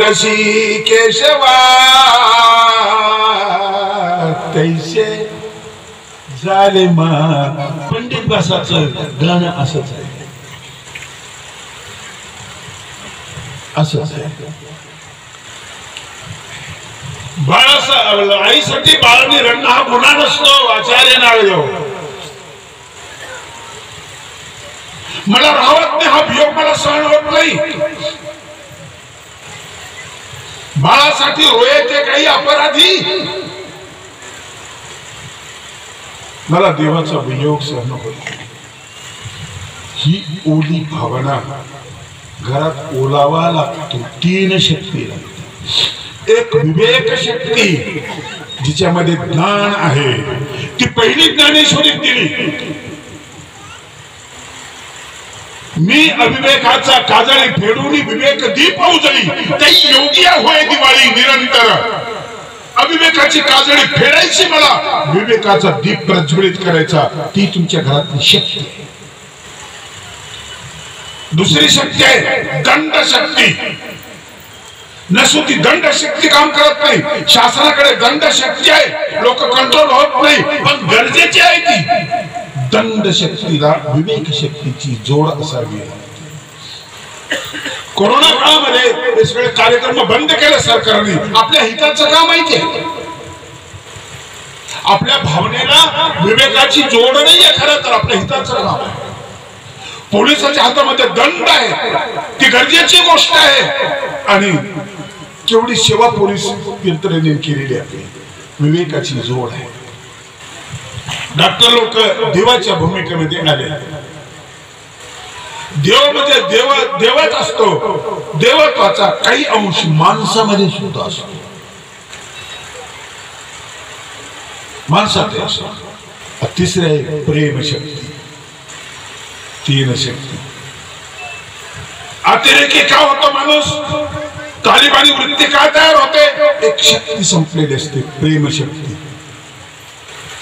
केशवा तैसे झाले मा. पंडित बसाचं गाणं असंच आहे, असंच आहे. आईसाठी बाळाने रडणं हा गुन्हा नसतो. आचार्य नागदेव मला राहत नाही, हा वियोग मला सहन होत नाही. बाळासाठी रोयाचे काही अपराधी, मला देवाचा वियोग सहन होत. ही ओली भावना घरात ओलावा लागतो. 3 शक्ती लागते. एक विवेक शक्ती जिच्यामध्ये ज्ञान आहे, ती पहिली ज्ञानेश्वरी दिली. मी अविवेकाचा काजळी फेडून विवेक दीप उजळी, काही योगिया होय दिवाळी निरंतर. अविवेकाची काजळी फेडायची, मला विवेकाचा दीप प्रज्वलित करायचा. ती तुमच्या घरातली शक्ती आहे. दुसरी शक्ती आहे दंड शक्ती. नसुती दंड शक्ती काम करत नाही. शासनाकडे दंड शक्ती आहे, लोक कंट्रोल होत नाही, पण गरजेची आहे ती. दंड शक्तीला विवेक शक्तीची जोड असावी. कोरोना काळामध्ये हे सगळे कार्यक्रम बंद केले सरकारने. आपल्या हिताचं काम माहितीये, आपल्या भावनेला विवेकाची जोड नाहीये. खरं तर आपल्या हिताचं काम आहे. पोलिसाच्या हातामध्ये दंड आहे, ती गरजेची गोष्ट आहे. आणि केवढी सेवा पोलीस यंत्रणेने केलेली आहे. विवेकाची जोड आहे. डॉक्टर लोक देवाच्या भूमिकेमध्ये आले. देव म्हणजे देवच असतो. देवत्वाचा काही अंश माणसामध्ये सुद्धा असतो. माणसात असतो. तिसरे आहे प्रेम शक्ती. 3 शक्ती. अतिरेकी का होतो माणूस? तालिबानी वृत्ती का तयार होते? एक शक्ती संपलेली असते, प्रेम शक्ती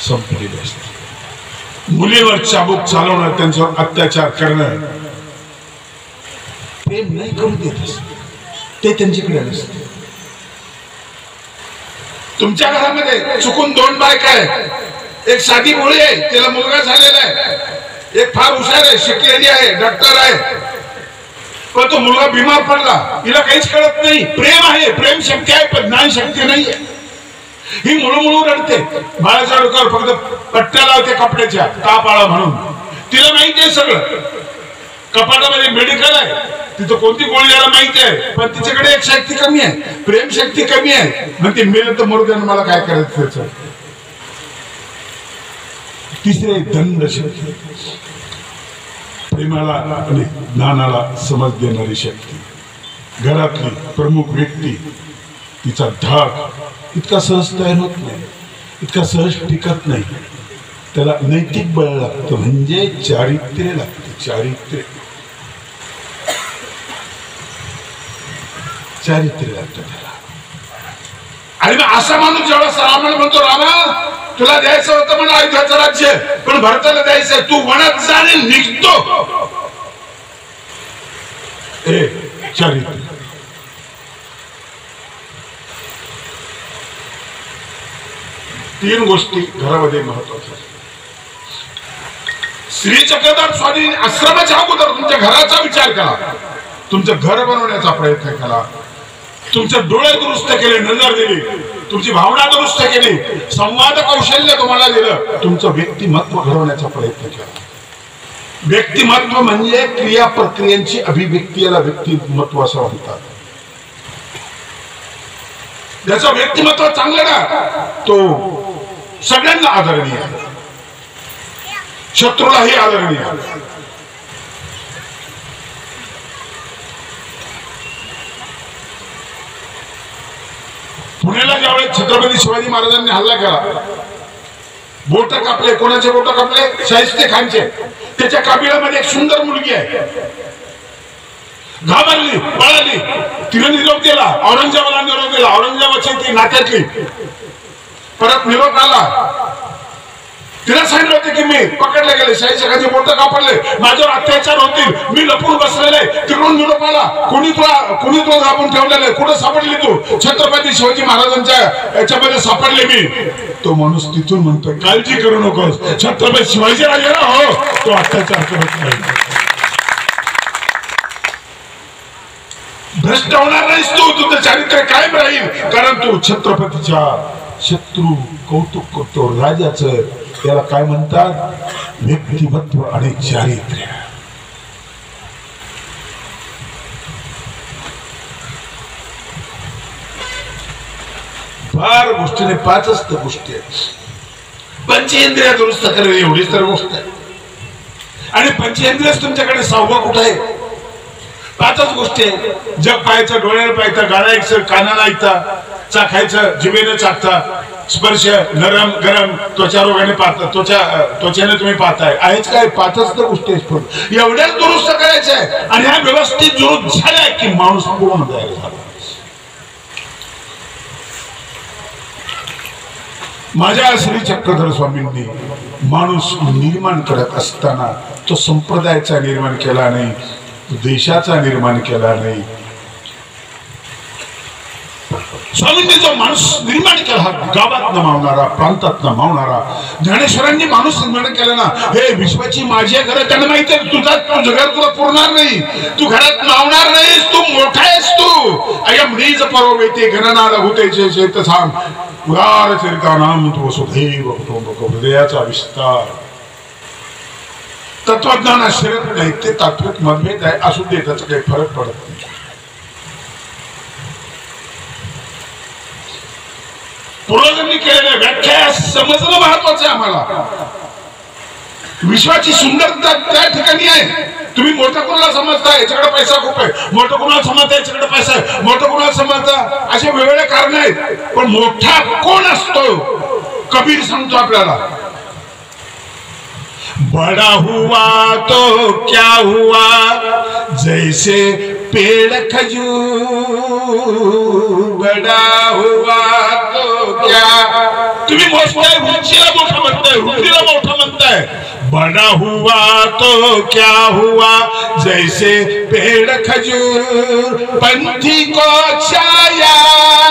संपलेली असते. मुलीवर चाबूक चालवणं, त्यांच्यावर अत्याचार करणं, प्रेम नाही करू देत, ते त्यांच्याकडे नसते. तुमच्या घरामध्ये चुकून 2 बायका आहेत. एक साधी मुली आहे, तिला मुलगा झालेला आहे. एक फार हुशार आहे, शिकलेली आहे, डॉक्टर आहे, पण तो मुलगा बिमार पडला, तिला काहीच कळत नाही. प्रेम आहे, प्रेम शक्ती आहे, पण ज्ञान शक्ती नाहीये. ही मुळू रडते. बाळाच्या डोक्यावर फक्त पट्ट्या लावते कपड्याच्या, ताप आला म्हणून. तिला माहिती आहे सगळं. कपाटामध्ये मेडिकल आहे, तिथं कोणती गोळी यायला माहिती आहे, पण तिच्याकडे एक शक्ती कमी आहे, प्रेम शक्ती कमी आहे. मग ते मेलं तर मरू द्या, मला काय करायचं त्याचं. तिसरे दंड शक्ती. प्रेमाला आणि ज्ञानाला समज देणारी शक्ती. घरातली प्रमुख व्यक्ती, तिचा धाक इतका सहज तयार होत नाही, इतका सहज टिकत नाही. त्याला नैतिक बळ लागतं, म्हणजे चारित्र्य लागतं. चारित्र्य लागतं त्याला. आणि मग असा माणूस जेव्हा रामाला म्हणतो, रामा तुला द्यायचं होतं म्हणून अयोध्याचं राज्य, पण भरताला द्यायचंय, तू वनात जा आणि निघतो. चारित्र्य. तीन गोष्टी घरामध्ये महत्वाच्या. श्री चक्रधर स्वामी आश्रमाच्या अगोदर तुमच्या घराचा विचार करा, तुमचं घर बनवण्याचा प्रयत्न करा, तुमचे डोळे दुरुस्त केले, नजर दिली, तुमची भावना दुरुस्त केली, संवाद कौशल्य तुम्हाला दिलं, तुमचं व्यक्तिमत्व घडवण्याचा प्रयत्न केला. व्यक्तिमत्व म्हणजे क्रिया प्रक्रियांची अभिव्यक्ती, याला व्यक्तिमत्व असं म्हणतात. ज्याचं व्यक्तिमत्व चांगलं ना, तो सगळ्यांना आदरणीय आहे, शत्रूलाही आदरणीय आहे. पुण्याला ज्यावेळेस छत्रपती शिवाजी महाराजांनी हल्ला केला, बोट कापले. कोणाचे बोट कापले? शाहिस्ते खानचे. त्याच्या काबिलामध्ये एक सुंदर मुलगी आहे, घाबरली, पळाली. तिने निरोप दिला, औरंगजेबाला निरोप दिला. औरंगजेबाची ती नात्यातली. परत निरोप आला, तिला सांगितलं होतं की मी पकडले गेले, शाहिस्ते खानचे बोट कापडले, माझ्यावर अत्याचार होतील, मी लपून बसलेले. तिकडून निरोप आला, कोणी तुला दाबून ठेवलेलं, कुठं सापडली तू? छत्रपती शिवाजी महाराजांच्या याच्यामध्ये सापडले मी. तो माणूस तिथून म्हणतो, काळजी करू नकोस, छत्रपती शिवाजी राजे ना हो, तो अत्याचार करत नाही. भ्रष्ट होणार नाहीस तू, तुझं चारित्र्य कायम राहील, कारण तू छत्रपतीच्या शत्रू कौतुक करतो राजाचं. त्याला काय म्हणतात? व्यक्तिमत्व आणि चारित्र्य. फार गोष्टीने पाचच तर गोष्टी आहेत. पंचेंद्रिय दुरुस्त करेल एवढीच तर गोष्ट आहे. आणि पंचेंद्रिय तुमच्याकडे 6वं कुठं आहे? पाचच गोष्टी आहेत. जग पाहायचं, डोळ्याला पाहायचं, गाणं ऐकायचं, कानाला ऐकता, चाखायचं, जिभेने चाखता, स्पर्श, नरम गरम, त्वचा रोगाने पाहता, त्वचेने तुम्ही पाहताय. आहेच काय? पाचच तर गोष्टी आहेत. एवढ्याच दुरुस्त करायच्या आहे. आणि ह्या व्यवस्थित दुरुस्त झाल्या की माणूस पूर्ण तयार झाला. माझ्या श्री चक्रधर स्वामींनी माणूस निर्माण करत असताना तो संप्रदायाचा निर्माण केला नाही, देशाचा निर्माण केला नाही. स्वामींनी जो माणूस निर्माण केला, गावात मावणारा, प्रांतात मावणारा, ज्ञानेश्वरांनी माणूस निर्माण केला ना, हे विश्वाची माझी घर, त्यांना माहिती आहे तुझं घर तुला पुरणार नाही, तू घरात मावणार नाहीस, तू मोठा आहेस. तू अयम नीज पर्वते गणना लघुतेचे शेत सांग उदार चरितानाम तू वसुधैव कुटुंबकम्. हृदयाचा विस्तार. तत्वज्ञान शिरत नाही, ते तात्विक मतभेद आहे, असू दे, त्याचा काही फरक पडत नाही. पूर्वजांनी केलेल्या व्याख्या समजणं महत्वाचं आहे आम्हाला. विश्वाची सुंदरता त्या ठिकाणी आहे. तुम्ही मोठं कोणाला समजता, याच्याकडे पैसा खूप आहे, मोठं कोणाला समजता, याच्याकडे पैसा आहे, मोठं कोणाला समजता, असे वेगवेगळे कारण आहेत. पण मोठा कोण असतो? कबीर सांगतो आपल्याला, बड़ा हुआ तो क्या हुआ जैसे पेड़ खजूर, बड़ा हुआ तो क्या. तुम्ही मोठ्या उंचीला मोठा म्हणताय, रुंदीला मोठा म्हणताय. बड़ा हुआ तो क्या हुआ जैसे पेड़ खजूर, पंथी को छाया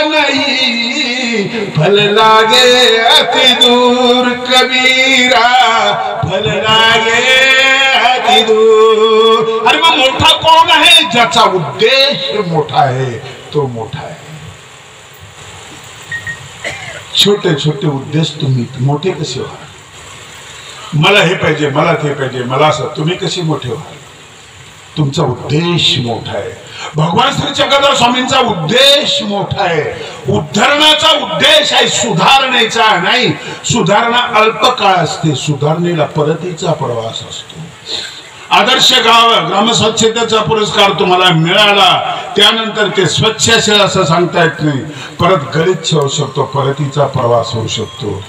नहीं, फल लागे अति दूर. कबीरा फल लागे अति दूर. अरे मग मोठा कोण आहे? ज्याचा उद्देश मोठा आहे तो मोठा आहे. छोटे छोटे उद्देश तुम्ही मोठे कसे व्हा? मला हे पाहिजे, मला ते पाहिजे, मला असं. तुम्ही कसे मोठे व्हा? तुमचा उद्देश मोठा आहे. भगवान श्री चक्रधर स्वामींचा उद्देश मोठा आहे. उद्धरणाचा उद्देश आहे, सुधारणेचा नाही. सुधारणा अल्पकाळ असते, सुधारणेला परतीचा प्रवास असतो. आदर्श गाव ग्रामस्वच्छतेचा पुरस्कार तुम्हाला मिळाला, त्यानंतर ते स्वच्छ असेल असं सांगता येत नाही. परत गलिच्छ होऊ शकतो, परतीचा प्रवास होऊ शकतो.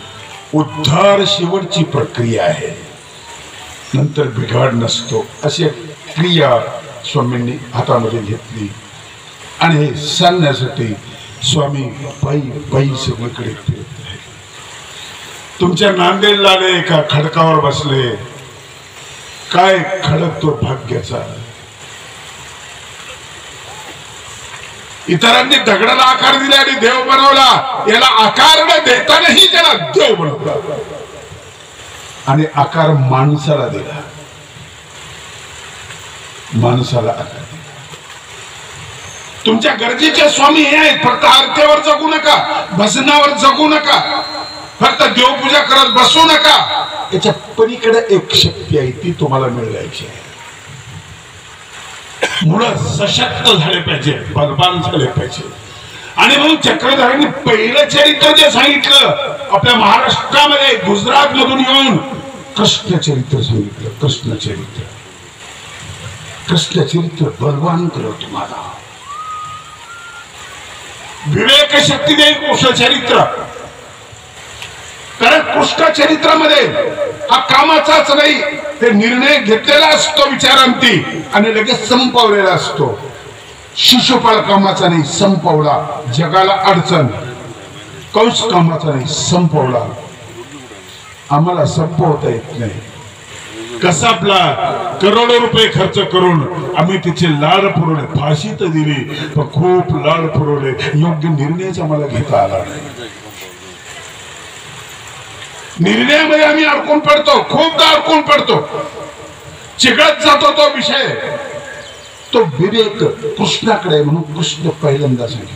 उद्धार शेवटची प्रक्रिया आहे, नंतर बिघाड नसतो. अशी क्रिया स्वामींनी हातामध्ये घेतली आणि हे सांगण्यासाठी स्वामी पायी पायी सगळीकडे फिरत आहे. तुमच्या नांदेडला एका खडकावर बसले. काय खडक तो भाग्याचा. इतरांनी दगडाला आकार दिला आणि देव बनवला, याला आकार न देतानाही त्याला देव बनवला आणि आकार माणसाला दिला. माणसाला आकार दिला. तुमच्या गरजेचे स्वामी हे आहेत. फक्त आरतीवर जगू नका, भजनावर जगू नका, फक्त देवपूजा करत बसू नका. याच्या पलीकडे एक शक्ती आहे, ती तुम्हाला मिळवायची आहे. मुलं सशक्त झाले पाहिजे, बलवान झाले पाहिजे. आणि म्हणून चक्रधरांनी पहिलं चरित्र जे सांगितलं आपल्या महाराष्ट्रामध्ये, गुजरात मधून येऊन कृष्ण चरित्र सांगितलं. कृष्ण चरित्र, कृष्ण चरित्र बलवान करत तुम्हाला. विवेक शक्ती देईल कृष्ण चरित्र. कारण कृष्ण चरित्रामध्ये हा कामाचाच नाही, ते निर्णय घेतलेला असतो विचारांती आणि लगेच संपवलेला असतो. शिशुपाल कामाचा नाही, संपवला. जगाला अडचण, कंस कामाचा नाही, संपवला. आम्हाला संपवता येत नाही. कसा आपला करोडो रुपये खर्च करून आम्ही तिचे लाड पुरवले, फाशी तर दिली पण खूप लाड पुरवले, योग्य निर्णयच आम्हाला घेता आला नाही. निर्णयामध्ये आम्ही अडकून पडतो, खूपदा अडकून पडतो, चिघळत जातो तो विषय. तो विवेक कृष्णाकडे म्हणून कृष्ण पहिल्यांदा सांगितलं.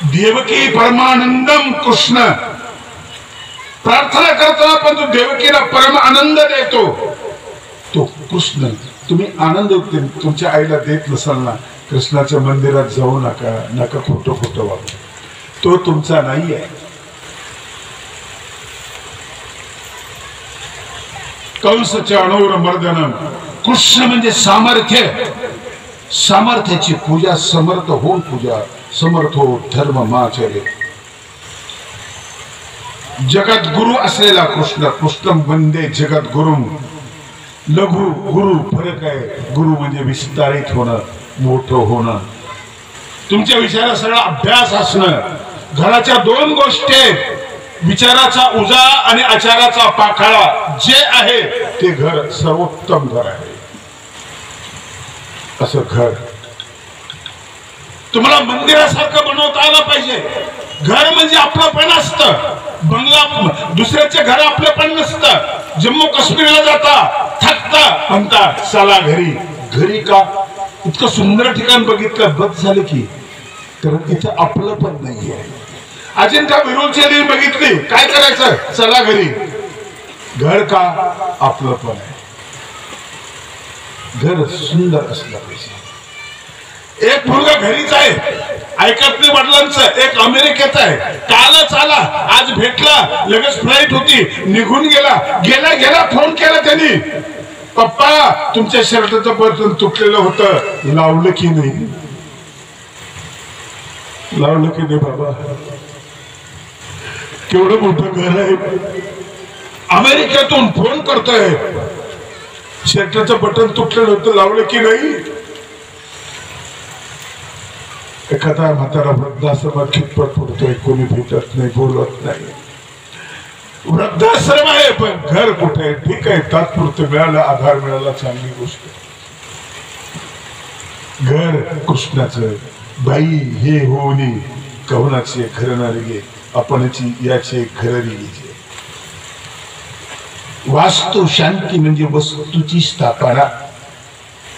देवकी परमानंदम कृष्ण. प्रार्थना करताना पण तो देवकीला परम आनंद देतो तो कृष्ण. तुम्ही आनंद तुमच्या आईला देत नसाल ना, कृष्णाच्या मंदिरात जाऊ नका, नका खोटं खोटं वागू, तो तुमचा नाही आहे. कंसच्या अणोर मर्दनम. कृष्ण म्हणजे सामर्थ्य, सामर्थ्याची पूजा, समर्थ होऊन पूजा. समर्थो धर्म माचरे. जगत गुरु असलेला कृष्ण. कृष्ण वंदे जगत गुरु. लघु गुरु फरक आहे. गुरु म्हणजे विस्तारित होणं, मोठं होणं. तुमच्या विचारात सगळा अभ्यास असणं. घराच्या दोन गोष्टी आहेत, विचाराचा उजा आणि आचाराचा पाखाळा. जे आहे ते घर सर्वोत्तम घर आहे. असं घर तुम्हाला मंदिरासारखं बनवता आलं पाहिजे. घर म्हणजे आपलं पण असतं, बंगला दुसऱ्याचे घर आपलं पण नसतं. जम्मू काश्मीरला जाता थकता, म्हणता चला घरी. घरी का? इतकं सुंदर ठिकाण बघितलं, बस झालं की. कारण इथं आपलं पण नाहीये. अजिंठा वेरूळची लेणी बघितली, काय करायचं? चला घरी. घर का? आपलं पण आहे. घर सुंदर असलं पाहिजे. एक मुलगा घरीच आहे, ऐकत नाही वडिलांचं. एक अमेरिकेत आहे, कालच आला, आज भेटला, लगेच फ्लाईट होती, निघून गेला. गेला गेला फोन केला त्यांनी, पप्पा तुमच्या शर्टाचं बटन तुटलेलं होतं, लावलं की नाही? लावलं की नाही बाबा? केवढं मोठं घर आहे. अमेरिकेतून फोन करतोय, शर्टाचं बटन तुटलेलं होतं, लावलं की नाही? एखादा म्हातारा वृद्धाश्रमात खितपत पडतोय, कोणी भेटत नाही, बोलत नाही. वृद्धाश्रम आहे पण घर कुठे? ठीक आहे, तात्पुरतं मिळालं, आधार मिळाला, चांगली गोष्ट. घर कृष्णाचं. बाई हे होणी कवनाचे घरणारी गे, आपणची याचे घररी गे. वास्तू शांती म्हणजे वस्तूची स्थापना,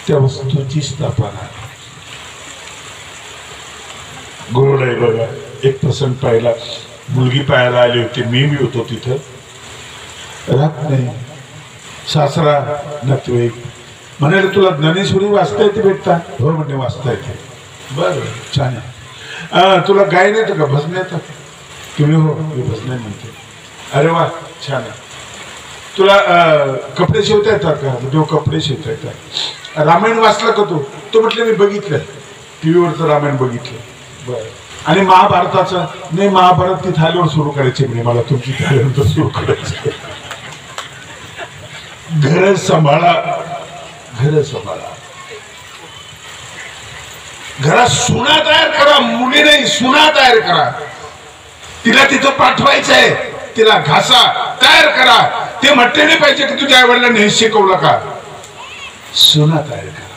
त्या वस्तूची स्थापना. गोड आहे बघा. एक प्रसंग पाहिला, मुलगी पाहायला आली होती, मी होतो तिथं. राहत नाही, सासरा नातेवाईक म्हणाले तुला ज्ञानेश्वरी वाचता येते बेटा? हो म्हणजे वाचता येते. बरं छान आहे. तुला गायन येतं का? भजन येतं? तुम्ही हो भजन म्हणते. अरे वा छान आहे. तुला कपडे शिवता येतात का? तो कपडे शिवता येतात. रामायण वाचलं का तू? तो म्हटलं मी बघितलं, टीव्हीवरचं रामायण बघितलं. बरं. आणि महाभारताचं? नाही, महाभारत ती थालीवर सुरू करायची म्हणजे मला, तुमची थालीवर सुरू करायची. घर सांभाळा, घर सांभाळा. घरात सुना तयार करा, मुली नाही सुना तयार करा. तिला तिथं पाठवायचंय, तिला घासा तयार करा. ते म्हटले नाही पाहिजे की तुझ्या आई वडिलांनी हे शिकवलं का. सुना तयार करा.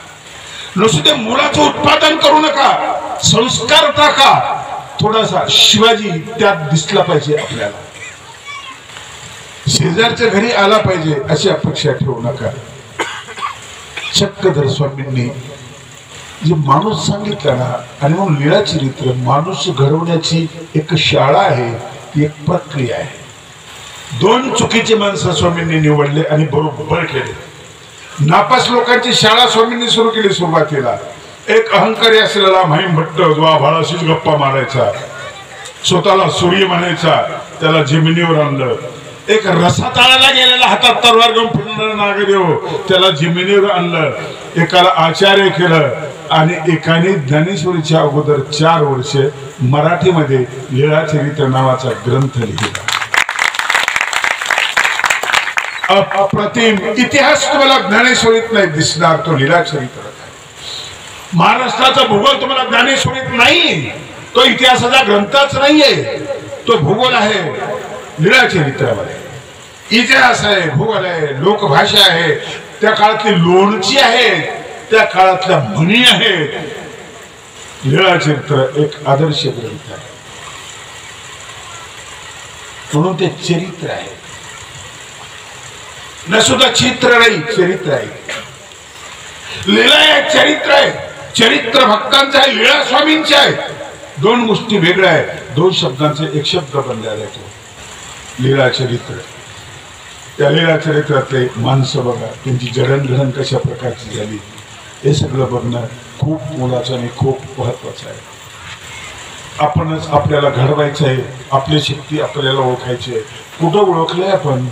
नुसते मुलाचं उत्पादन करू नका, संस्कार टाका. थोडासा शिवाजी त्यात दिसला पाहिजे आपल्याला. शेजारच्या घरी आला पाहिजे अशी अपेक्षा ठेवू नका. चक्रधर स्वामींनी जे माणूस सांगितला ना, आणि मग लीळाचरित्र माणूस घडवण्याची एक शाळा आहे, ती एक प्रक्रिया आहे. दोन चुकीचे माणसं स्वामींनी निवडले आणि बरोबर केले. नापास लोकांची शाळा स्वामींनी सुरू केली सुरुवातीला. एक अहंकारी असलेला महिम भट्ट जो आभाळाशीच गप्पा मारायचा, स्वतःला सूर्य म्हणायचा, त्याला जमिनीवर आणलं. एक रसाताळाला गेलेला, हातात तलवार घेऊन फिरणारा नागदेव, त्याला जमिनीवर आणलं. एकाला आचार्य केलं आणि एकाने ज्ञानेश्वरीच्या अगोदर 4 वर्ष मराठीमध्ये लीळाचरित्र नावाचा ग्रंथ लिहिला। अप्रतिम इतिहास तुम्हाला ज्ञानेश्वरीत नाही दिसणार, तो लीळाचरित्र। महाराष्ट्राचा भूगोल तुम्हाला ज्ञानेश्वरीत नाही, तो इतिहासाचा ग्रंथच नाहीये, तो भूगोल आहे लीळाचरित्रामध्ये। इतिहास आहे, भूगोल आहे, लोकभाषा आहे, त्या काळातली लोणची आहे, त्या काळातल्या म्हणी आहेत। लीळाचरित्र एक आदर्श ग्रंथ आहे, म्हणून ते चरित्र आहे, न सुद्धा चित्र नाही, चरित्र आहे। लीळा आहे, चरित्र आहे, चरित्र भक्तांचं आहे, लीळा स्वामींचे आहे। दोन गोष्टी वेगळ्या आहेत, दोन शब्दांचे एक शब्द बनलेला आहे तो लीळा चरित्र। त्या लीळा चरित्रातले माणसं बघा, त्यांची जडणघडण कशा प्रकारची झाली, हे सगळं बघणं खूप मोलाचं आणि खूप महत्वाचं आहे। आपणच आपल्याला घडवायचं आहे, आपली शक्ती आपल्याला ओळखायची आहे। कुठं ओळखलंय आपण,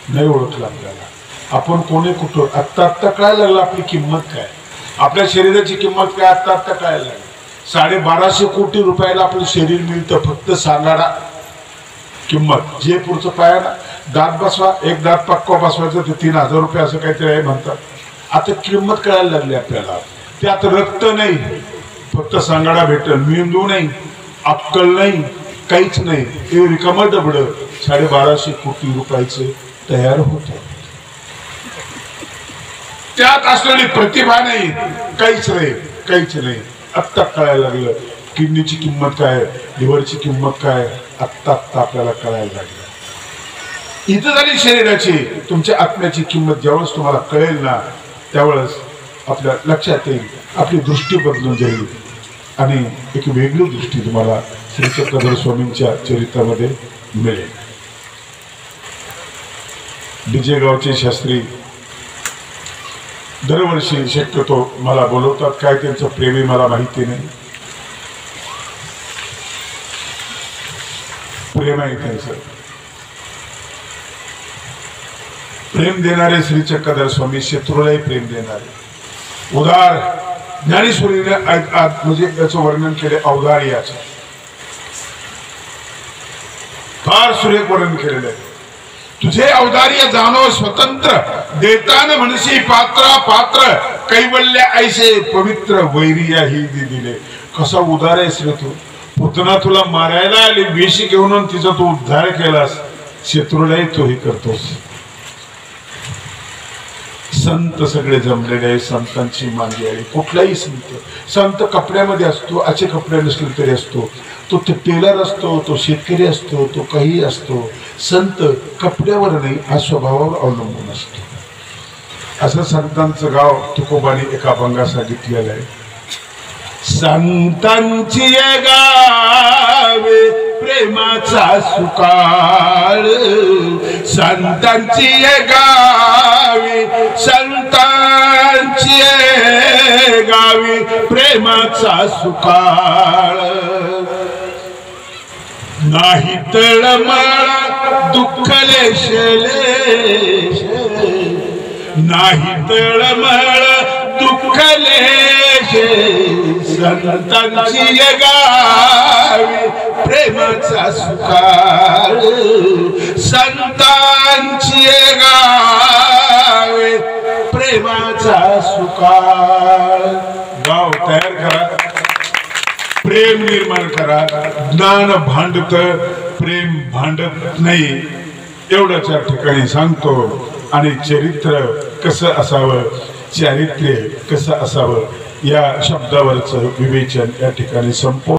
नाही ओळखलं आपल्याला, आपण कोणी कुठं आत्ता कळायला लागलं आपली किंमत काय, आपल्या शरीराची किंमत काय आत्ता कळायला लागली। 1250 कोटी रुपयाला आपलं शरीर मिळतं, फक्त सांगाडा किंमत। जे पुढचं पाया ना, दात बसवा, एक दात पक्का बसवायचं ते 3000 रुपये असं काहीतरी आहे म्हणतात। आता किंमत कळायला लागली आपल्याला, त्यात रक्त नाही, फक्त सांगाडा भेटेल, मेंदू नाही, अक्कल नाही, काहीच नाही, ते रिकामं डबडं 1250 कोटी रुपयाचे तयार होत। त्यात असलेली प्रतिभा नाही, काहीच नाही, काहीच नाही। आत्ता कळायला लागलं किडनीची किंमत काय, लिव्हरची किंमत काय, आत्ता आपल्याला कळायला लागलं। इथं झाली शरीराची, तुमच्या आत्म्याची किंमत ज्यावेळेस तुम्हाला कळेल ना, त्यावेळेस आपल्या लक्षात येईल, आपली दृष्टी बदलून जाईल आणि एक वेगळी दृष्टी तुम्हाला श्री चक्रधर स्वामींच्या चरित्रामध्ये मिळेल। डिजेगावचे शास्त्री दरवर्षी शक्यतो मला बोलवतात, काय त्यांचं प्रेमी मला माहिती नाही, प्रेम आहे त्यांचं। प्रेम देणारे श्री चक्रधर स्वामी, शत्रूलाही प्रेम देणारे, उदार। ज्ञानेश्वरीने म्हणजे याचं वर्णन केले औदार्याचं, फार सुरेख वर्णन केलेलं आहे। तुझे औदार्य जाणो स्वतंत्र, देताना म्हणशी पात्र पात्र, कैवल्य ऐसे पवित्र, वैरिया ही दिले। कसा उदार आहेस रे तू, पुतना तुला मारायला आली, वेशी घेऊन तिचा तू उद्धार केलास, शत्रूलाही तोही करतोस। संत सगळे जमलेले आहे, संतांची मांडी आहे। कुठलाही संत कपड्यामध्ये असतो, असे कपडे नसले तरी असतो, तो टेलर असतो, तो शेतकरी असतो, तो काही असतो। संत कपड्यावर नाही, हा स्वभावावर अवलंबून असतो। असं संतांचं गाव तुकोबाने एका अभंगात सांगितलेलं आहे। संतांची गावे प्रेमाचा सुकाळ, संतांची गावी, संतांची गावी प्रेमाचा सुकाळ। नाही तळमळ दुःख लेशले, नाही तळमळ दुःख लेशे, संतांची गावी प्रेमाचा सुकाळ, संतांची गावी प्रेमाचा सुकाळ। गाव तयार करा, प्रेम निर्माण करा। ज्ञान भांडत, प्रेम भांडत नाही, एवढंच या ठिकाणी सांगतो। आणि चरित्र कसं असावं, चारित्र्य कसं असावं, या शब्दावरचं विवेचन या ठिकाणी संपूर्ण